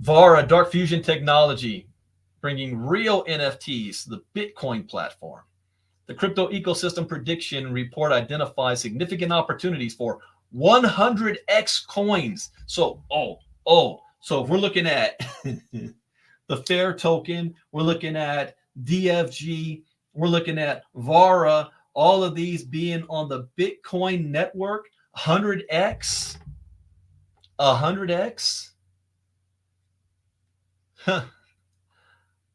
Vara, Dark Fusion Technology, bringing real NFTs to the Bitcoin platform. The crypto ecosystem prediction report identifies significant opportunities for 100x coins. So, so if we're looking at the FAIR token, we're looking at DFG, we're looking at Vara, all of these being on the Bitcoin network, 100x, 100x. Huh.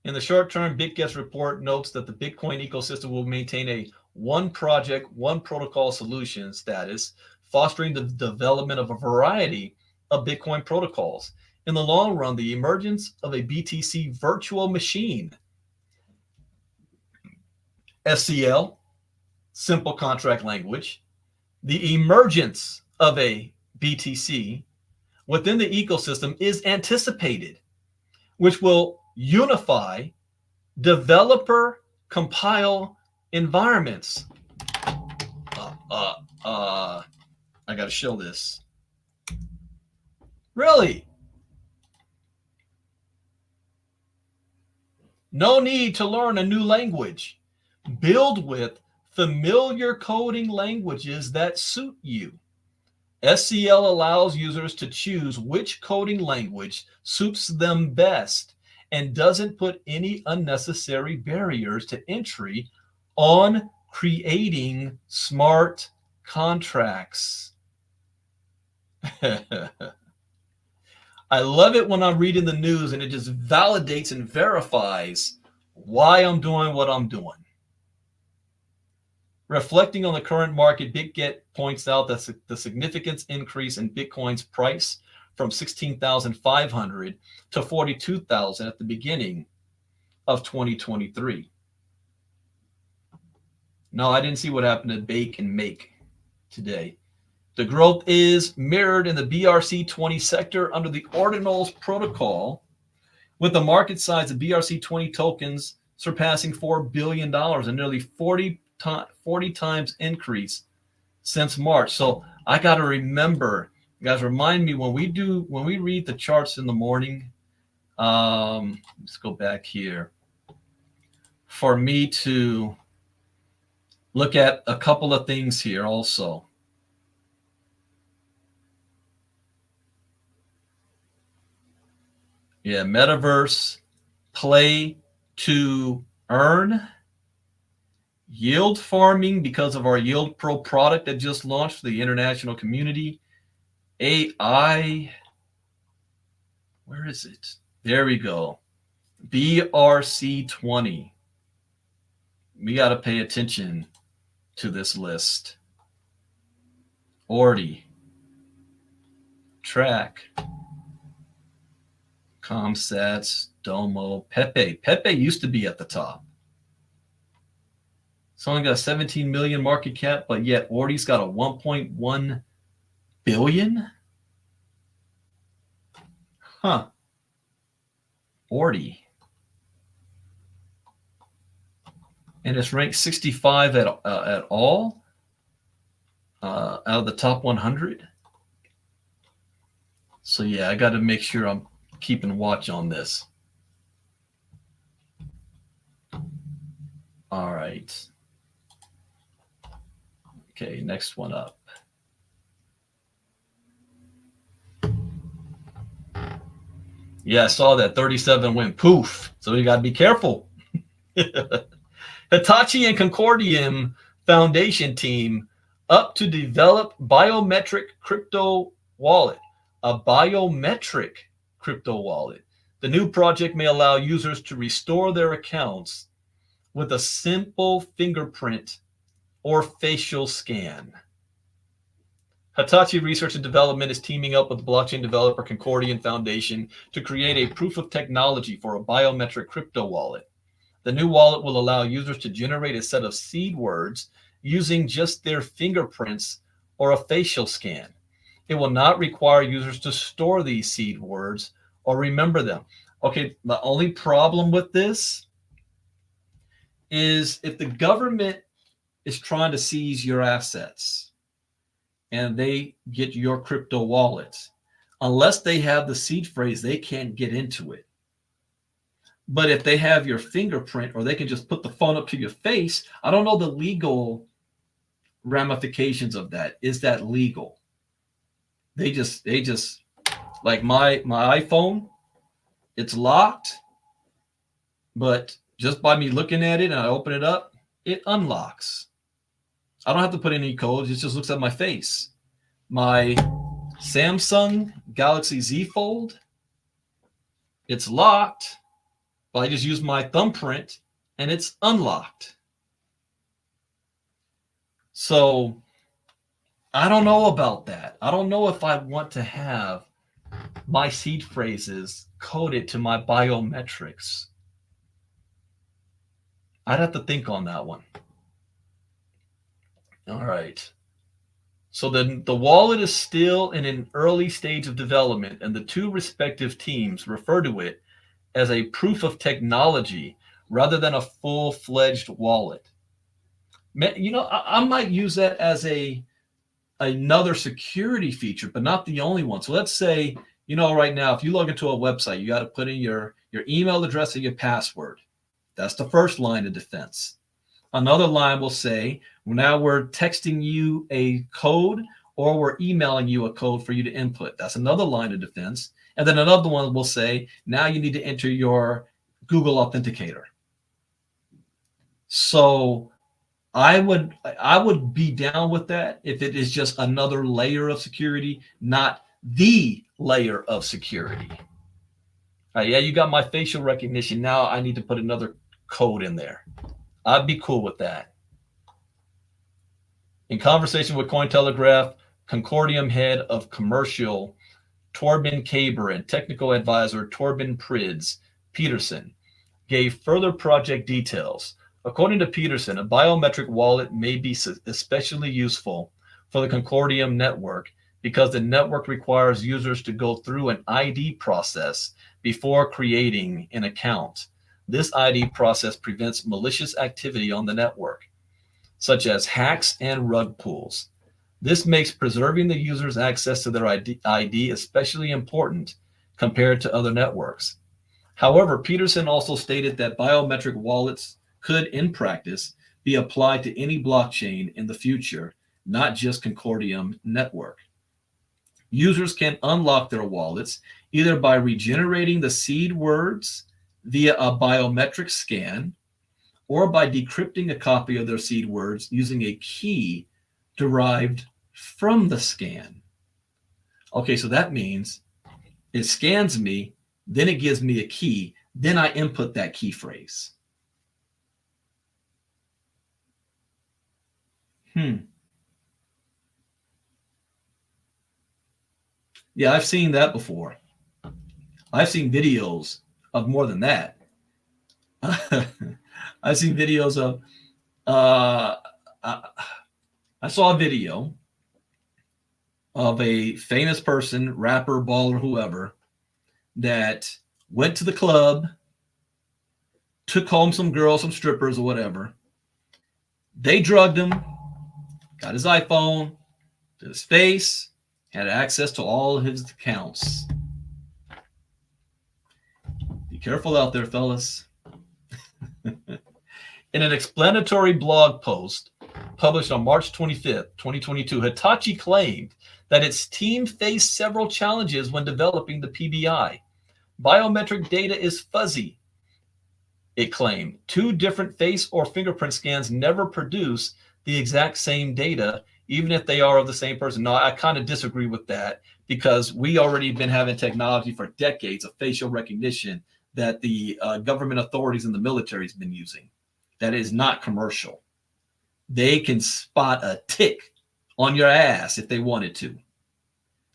In the short term, Bitget's report notes that the Bitcoin ecosystem will maintain a one project, one protocol solution status, fostering the development of a variety of Bitcoin protocols. In the long run, the emergence of a BTC virtual machine, SCL, simple contract language, the emergence of a BTC within the ecosystem is anticipated, which will unify developer compile environments. I got to show this. Really? No need to learn a new language. Build with familiar coding languages that suit you. SCL allows users to choose which coding language suits them best and doesn't put any unnecessary barriers to entry on creating smart contracts. I love it when I'm reading the news and it just validates and verifies why I'm doing what I'm doing. Reflecting on the current market, Bitget points out that the significant increase in Bitcoin's price from 16,500 to 42,000 at the beginning of 2023. No, I didn't see what happened to Bake and Make today. The growth is mirrored in the BRC20 sector under the Ordinals protocol, with the market size of BRC20 tokens surpassing $4 billion and nearly 40 40 times increase since March. So I got to remember, guys, remind me when we read the charts in the morning. Let's go back here for me to look at a couple of things here also. Yeah, metaverse, play to earn, yield farming because of our Yield Pro product that just launched for the international community, AI, where is it? There we go. BRC20. We got to pay attention to this list. ORDI, Track, Comsats, Domo, Pepe. Pepe used to be at the top. It's only got a 17 million market cap, but yet ORDI's got a 1.1 billion? Huh. ORDI. And it's ranked 65 at all out of the top 100. So yeah, I got to make sure I'm keeping watch on this. All right. Okay, next one up. Yeah, I saw that 37 went poof. So you got to be careful. Hitachi and Concordium Foundation team up to develop biometric crypto wallet. A biometric crypto wallet. The new project may allow users to restore their accounts with a simple fingerprint or facial scan. Hitachi Research and Development is teaming up with blockchain developer Concordium Foundation to create a proof of technology for a biometric crypto wallet. The new wallet will allow users to generate a set of seed words using just their fingerprints or a facial scan. It will not require users to store these seed words or remember them. Okay, the only problem with this is if the government is trying to seize your assets and they get your crypto wallet, unless they have the seed phrase, they can't get into it. But if they have your fingerprint or they can just put the phone up to your face, I don't know the legal ramifications of that. Is that legal? They just like my iPhone, it's locked, but just by me looking at it and I open it up, it unlocks. I don't have to put any codes. It just looks at my face. My Samsung Galaxy Z Fold, it's locked, but I just use my thumbprint and it's unlocked. So I don't know about that. I don't know if I want to have my seed phrases coded to my biometrics. I'd have to think on that one. All right. So then the wallet is still in an early stage of development, and the two respective teams refer to it as a proof of technology rather than a full-fledged wallet. You know, I might use that as another security feature, but not the only one. So let's say, you know, right now, if you log into a website, you got to put in your email address and your password. That's the first line of defense. Another line will say, now we're texting you a code or we're emailing you a code for you to input. That's another line of defense. And then another one will say, now you need to enter your Google Authenticator. So I would be down with that if it is just another layer of security, not the layer of security. Yeah, you got my facial recognition. Now I need to put another code in there. I'd be cool with that. In conversation with Cointelegraph, Concordium head of commercial Torben Kaber and technical advisor Torben Prids Peterson gave further project details. According to Peterson, a biometric wallet may be especially useful for the Concordium network because the network requires users to go through an ID process before creating an account. This ID process prevents malicious activity on the network. such as hacks and rug pulls. This makes preserving the user's access to their ID especially important compared to other networks. However, Peterson also stated that biometric wallets could, in practice, be applied to any blockchain in the future, not just Concordium network. Users can unlock their wallets either by regenerating the seed words via a biometric scan or by decrypting a copy of their seed words using a key derived from the scan. Okay, so that means it scans me, then it gives me a key, then I input that key phrase. Yeah, I've seen that before. I've seen videos of more than that. I've seen videos of, I saw a video of a famous person, rapper, baller, whoever, that went to the club, took home some girls, some strippers or whatever. They drugged him, got his iPhone, to his face, had access to all of his accounts. Be careful out there, fellas. In an explanatory blog post published on March 25th, 2022, Hitachi claimed that its team faced several challenges when developing the PBI. Biometric data is fuzzy, it claimed. 2 different face or fingerprint scans never produce the exact same data, even if they are of the same person. No, I kind of disagree with that, because we already been having technology for decades of facial recognition that the government authorities and the military has been using. That is not commercial. They can spot a tick on your ass if they wanted to.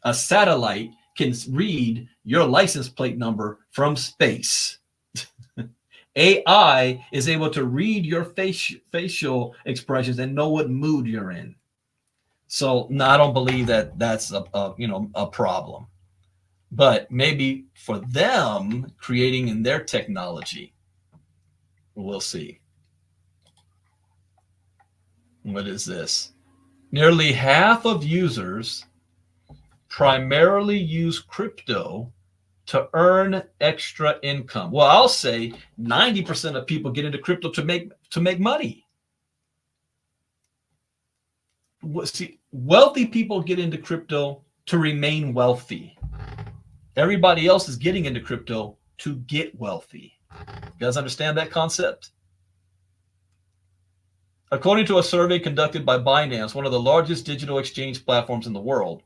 A satellite can read your license plate number from space. AI is able to read your facial expressions and know what mood you're in. So no, I don't believe that that's a problem. But maybe for them creating in their technology, we'll see. What is this? Nearly half of users primarily use crypto to earn extra income. Well, I'll say 90% of people get into crypto to make money. See, wealthy people get into crypto to remain wealthy. Everybody else is getting into crypto to get wealthy. You guys understand that concept? According to a survey conducted by Binance, one of the largest digital exchange platforms in the world,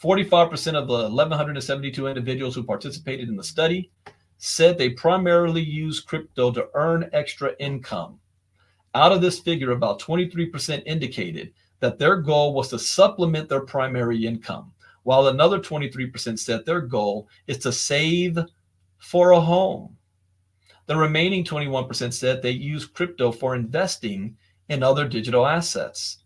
45% of the 1,172 individuals who participated in the study said they primarily use crypto to earn extra income. Out of this figure, about 23% indicated that their goal was to supplement their primary income, while another 23% said their goal is to save for a home. The remaining 21% said they use crypto for investing in other digital assets.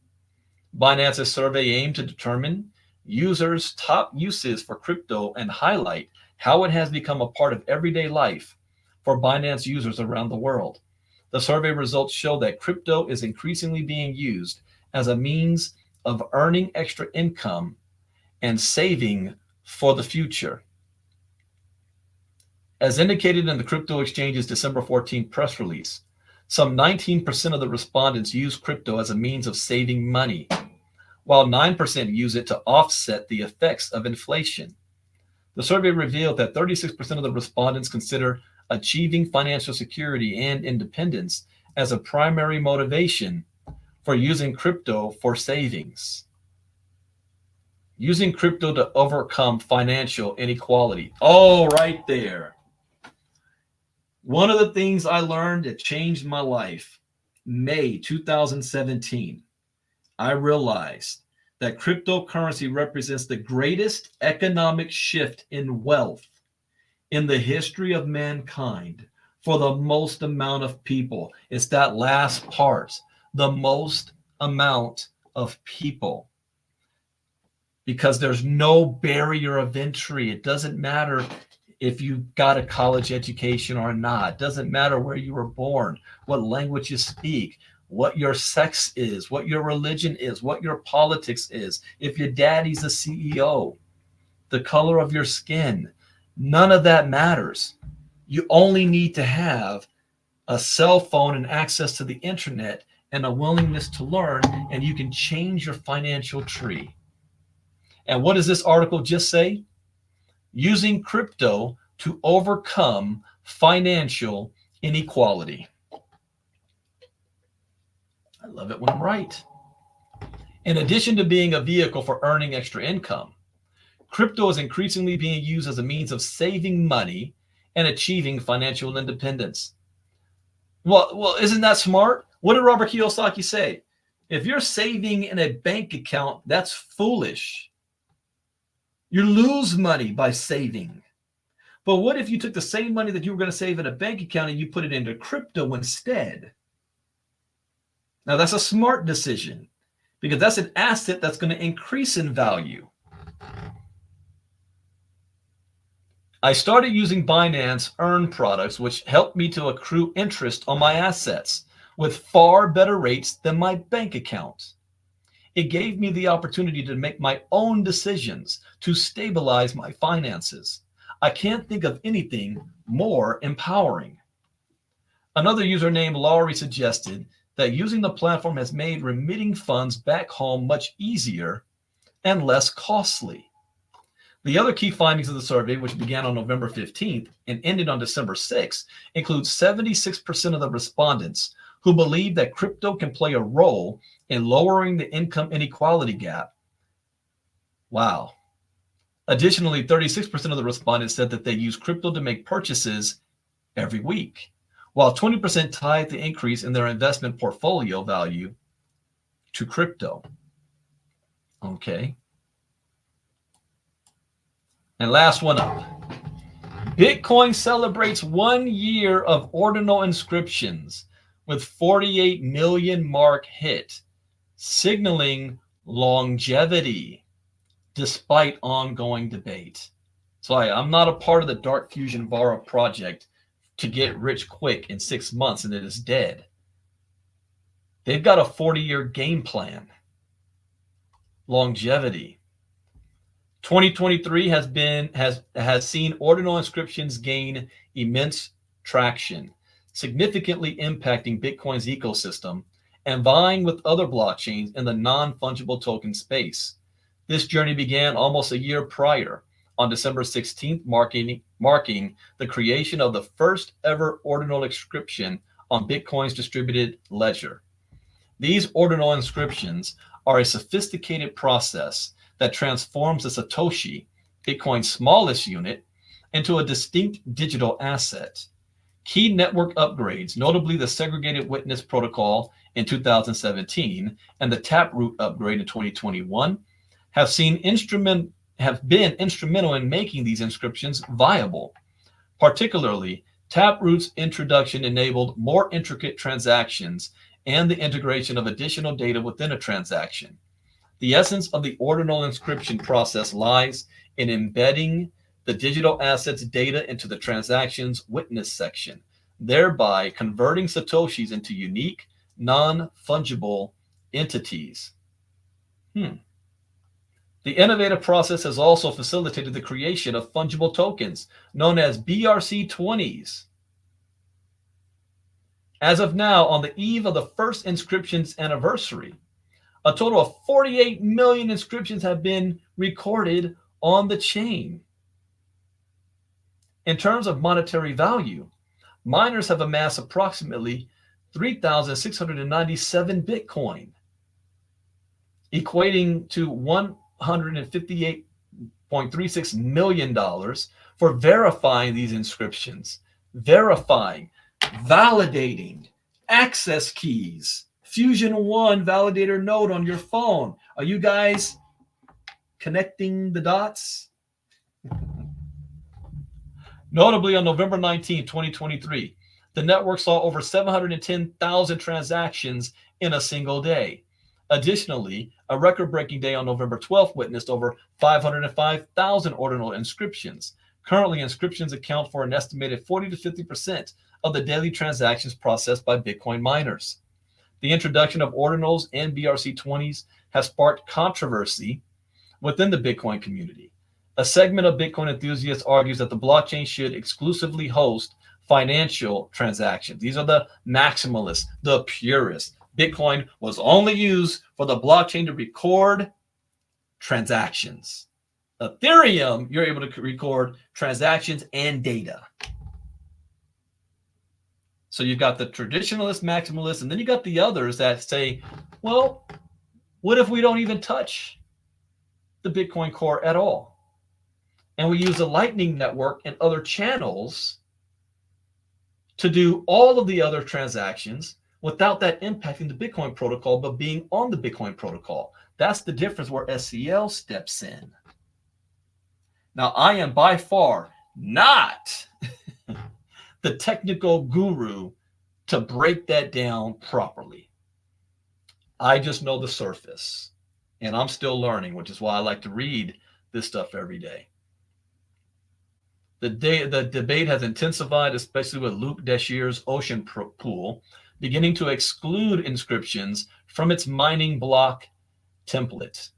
Binance's survey aimed to determine users' top uses for crypto and highlight how it has become a part of everyday life for Binance users around the world. The survey results show that crypto is increasingly being used as a means of earning extra income and saving for the future. As indicated in the Crypto Exchange's December 14th press release, some 19% of the respondents use crypto as a means of saving money, while 9% use it to offset the effects of inflation. The survey revealed that 36% of the respondents consider achieving financial security and independence as a primary motivation for using crypto for savings. Using crypto to overcome financial inequality. Oh, right there. One of the things I learned that changed my life, May 2017, I realized that cryptocurrency represents the greatest economic shift in wealth in the history of mankind for the most amount of people. It's that last part, the most amount of people. Because there's no barrier of entry. It doesn't matter if you got a college education or not. It doesn't matter where you were born, what language you speak, what your sex is, what your religion is, what your politics is, if your daddy's a CEO, the color of your skin. None of that matters. You only need to have a cell phone and access to the internet and a willingness to learn, and you can change your financial tree. And what does this article just say? Using crypto to overcome financial inequality. I love it when I'm right. In addition to being a vehicle for earning extra income, crypto is increasingly being used as a means of saving money and achieving financial independence. Well, isn't that smart? What did Robert Kiyosaki say? If you're saving in a bank account, that's foolish. You lose money by saving. But what if you took the same money that you were going to save in a bank account and you put it into crypto instead? Now, that's a smart decision because that's an asset that's going to increase in value. I started using Binance Earn products, which helped me to accrue interest on my assets with far better rates than my bank account. It gave me the opportunity to make my own decisions to stabilize my finances. I can't think of anything more empowering. Another user named Laurie suggested that using the platform has made remitting funds back home much easier and less costly. The other key findings of the survey, which began on November 15th and ended on December 6th, include 76% of the respondents who believe that crypto can play a role in lowering the income inequality gap. Wow. Additionally, 36% of the respondents said that they use crypto to make purchases every week, while 20% tied the increase in their investment portfolio value to crypto. Okay. And last one up. Bitcoin celebrates 1 year of ordinal inscriptions with 48 million mark hit, signaling longevity despite ongoing debate. So I'm not a part of the Dark Fusion Vara project to get rich quick in 6 months and it is dead. They've got a 40-year game plan. Longevity. 2023 has seen ordinal inscriptions gain immense traction, significantly impacting Bitcoin's ecosystem and vying with other blockchains in the non-fungible token space. This journey began almost a year prior, on December 16th, marking the creation of the first ever ordinal inscription on Bitcoin's distributed ledger. These ordinal inscriptions are a sophisticated process that transforms the Satoshi, Bitcoin's smallest unit, into a distinct digital asset. Key network upgrades, notably the segregated witness protocol in 2017 and the Taproot upgrade in 2021, have been instrumental in making these inscriptions viable. Particularly, Taproot's introduction enabled more intricate transactions and the integration of additional data within a transaction. The essence of the ordinal inscription process lies in embedding the digital asset's data into the transaction's witness section, thereby converting Satoshis into unique, non-fungible entities. The innovative process has also facilitated the creation of fungible tokens known as BRC20s. As of now, on the eve of the first inscription's anniversary, a total of 48 million inscriptions have been recorded on the chain. In terms of monetary value, miners have amassed approximately 3,697 Bitcoin, equating to $158.36 million for verifying these inscriptions, validating, access keys, Fusion 1 validator node on your phone. Are you guys connecting the dots? Notably, on November 19, 2023, the network saw over 710,000 transactions in a single day. Additionally, a record-breaking day on November 12th witnessed over 505,000 ordinal inscriptions. Currently, inscriptions account for an estimated 40 to 50% of the daily transactions processed by Bitcoin miners. The introduction of ordinals and BRC20s has sparked controversy within the Bitcoin community. A segment of Bitcoin enthusiasts argues that the blockchain should exclusively host financial transactions. These are the maximalists, the purists. Bitcoin was only used for the blockchain to record transactions. Ethereum, you're able to record transactions and data. So you've got the traditionalist, maximalists, and then you got the others that say, well, what if we don't even touch the Bitcoin core at all? And we use the Lightning Network and other channels to do all of the other transactions without that impacting the Bitcoin protocol, but being on the Bitcoin protocol. That's the difference where SCL steps in. Now, I am by far not the technical guru to break that down properly. I just know the surface, and I'm still learning, which is why I like to read this stuff every day. The debate has intensified, especially with Luke Deshier's Ocean Pool beginning to exclude inscriptions from its mining block template.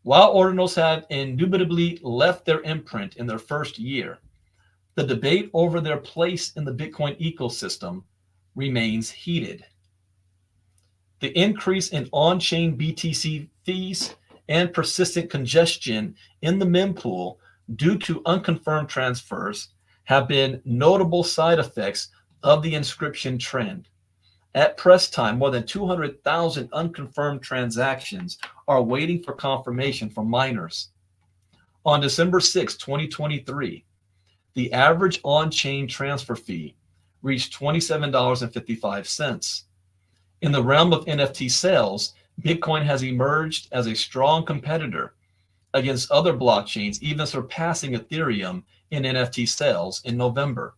While ordinals have indubitably left their imprint in their first year, the debate over their place in the Bitcoin ecosystem remains heated. The increase in on-chain BTC fees and persistent congestion in the mempool due to unconfirmed transfers have been notable side effects of the inscription trend. At press time, more than 200,000 unconfirmed transactions are waiting for confirmation from miners. On December 6, 2023, the average on-chain transfer fee reached $27.55. In the realm of NFT sales, Bitcoin has emerged as a strong competitor against other blockchains, even surpassing Ethereum in NFT sales in November.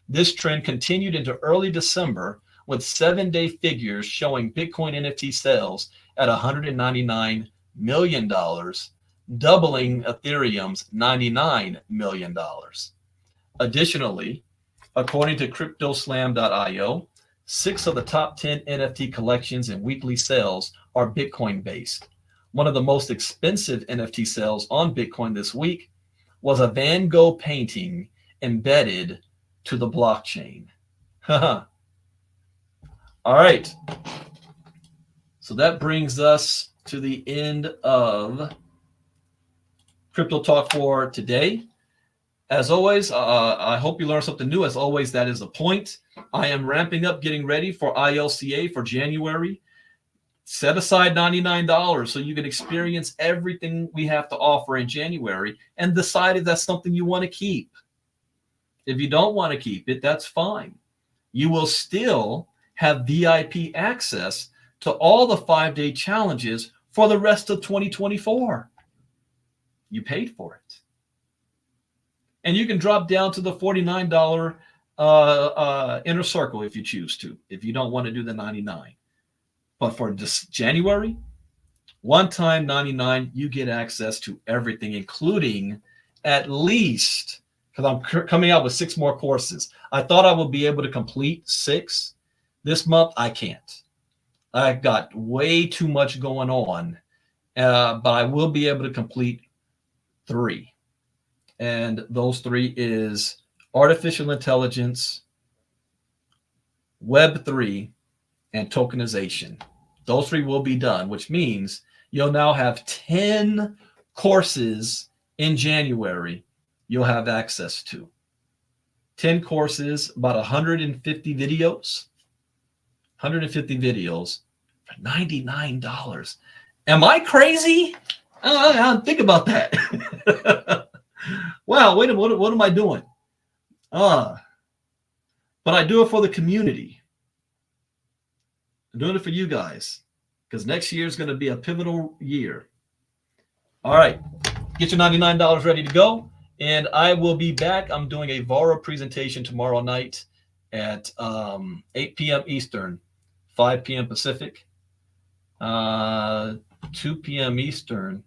This trend continued into early December, with 7-day figures showing Bitcoin NFT sales at $199 million, doubling Ethereum's $99 million. Additionally, according to CryptoSlam.io, 6 of the top 10 NFT collections and weekly sales are Bitcoin-based. One of the most expensive NFT sales on Bitcoin this week was a Van Gogh painting embedded to the blockchain. All right. So that brings us to the end of Crypto Talk for today. As always, I hope you learned something new. As always, that is the point. I am ramping up, getting ready for ILCA for January. Set aside $99 so you can experience everything we have to offer in January and decide if that's something you want to keep. If you don't want to keep it, that's fine. You will still have VIP access to all the 5-day challenges for the rest of 2024. You paid for it. And you can drop down to the $49 inner circle if you choose to, if you don't want to do the $99. But for this January, one time $99, you get access to everything, including at least, because I'm coming out with 6 more courses. I thought I would be able to complete 6. This month, I can't. I've got way too much going on, but I will be able to complete 3. And those 3 is artificial intelligence, Web3, and tokenization. Those 3 will be done, which means you'll now have 10 courses in January you'll have access to. 10 courses, about 150 videos. 150 videos for $99. Am I crazy? Think about that. Wow, wait a minute, what am I doing? But I do it for the community. I'm doing it for you guys because next year is going to be a pivotal year. All right, get your $99 ready to go, and I will be back. I'm doing a Vara presentation tomorrow night at 8 p.m. Eastern, 5 p.m. Pacific, 2 p.m. Eastern.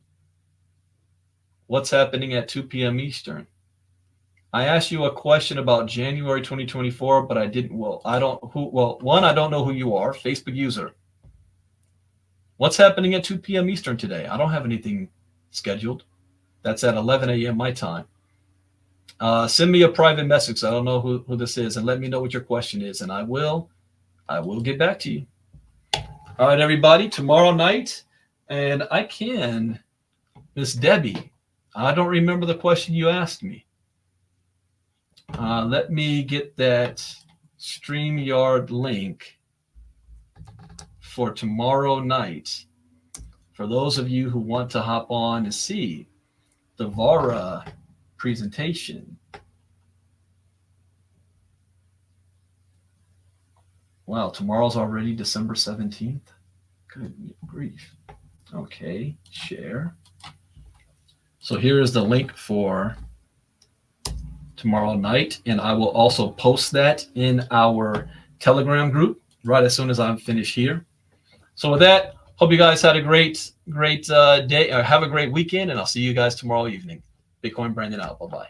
What's happening at 2 p.m. Eastern? I asked you a question about January 2024, but I didn't. Well, I don't one, I don't know who you are, Facebook user. What's happening at 2 p.m. Eastern today? I don't have anything scheduled. That's at 11 a.m. my time. Send me a private message. I don't know who this is, and let me know what your question is, and I will get back to you. All right, everybody, tomorrow night, and I can, Miss Debbie, I don't remember the question you asked me. Let me get that StreamYard link for tomorrow night. For those of you who want to hop on and see the VARA presentation. Wow, tomorrow's already December 17th. Good grief. Okay, share. So here is the link for tomorrow night, and I will also post that in our Telegram group right as soon as I'm finished here. So with that, hope you guys had a great day, or have a great weekend, and I'll see you guys tomorrow evening. Bitcoin Brandon out. Bye-bye.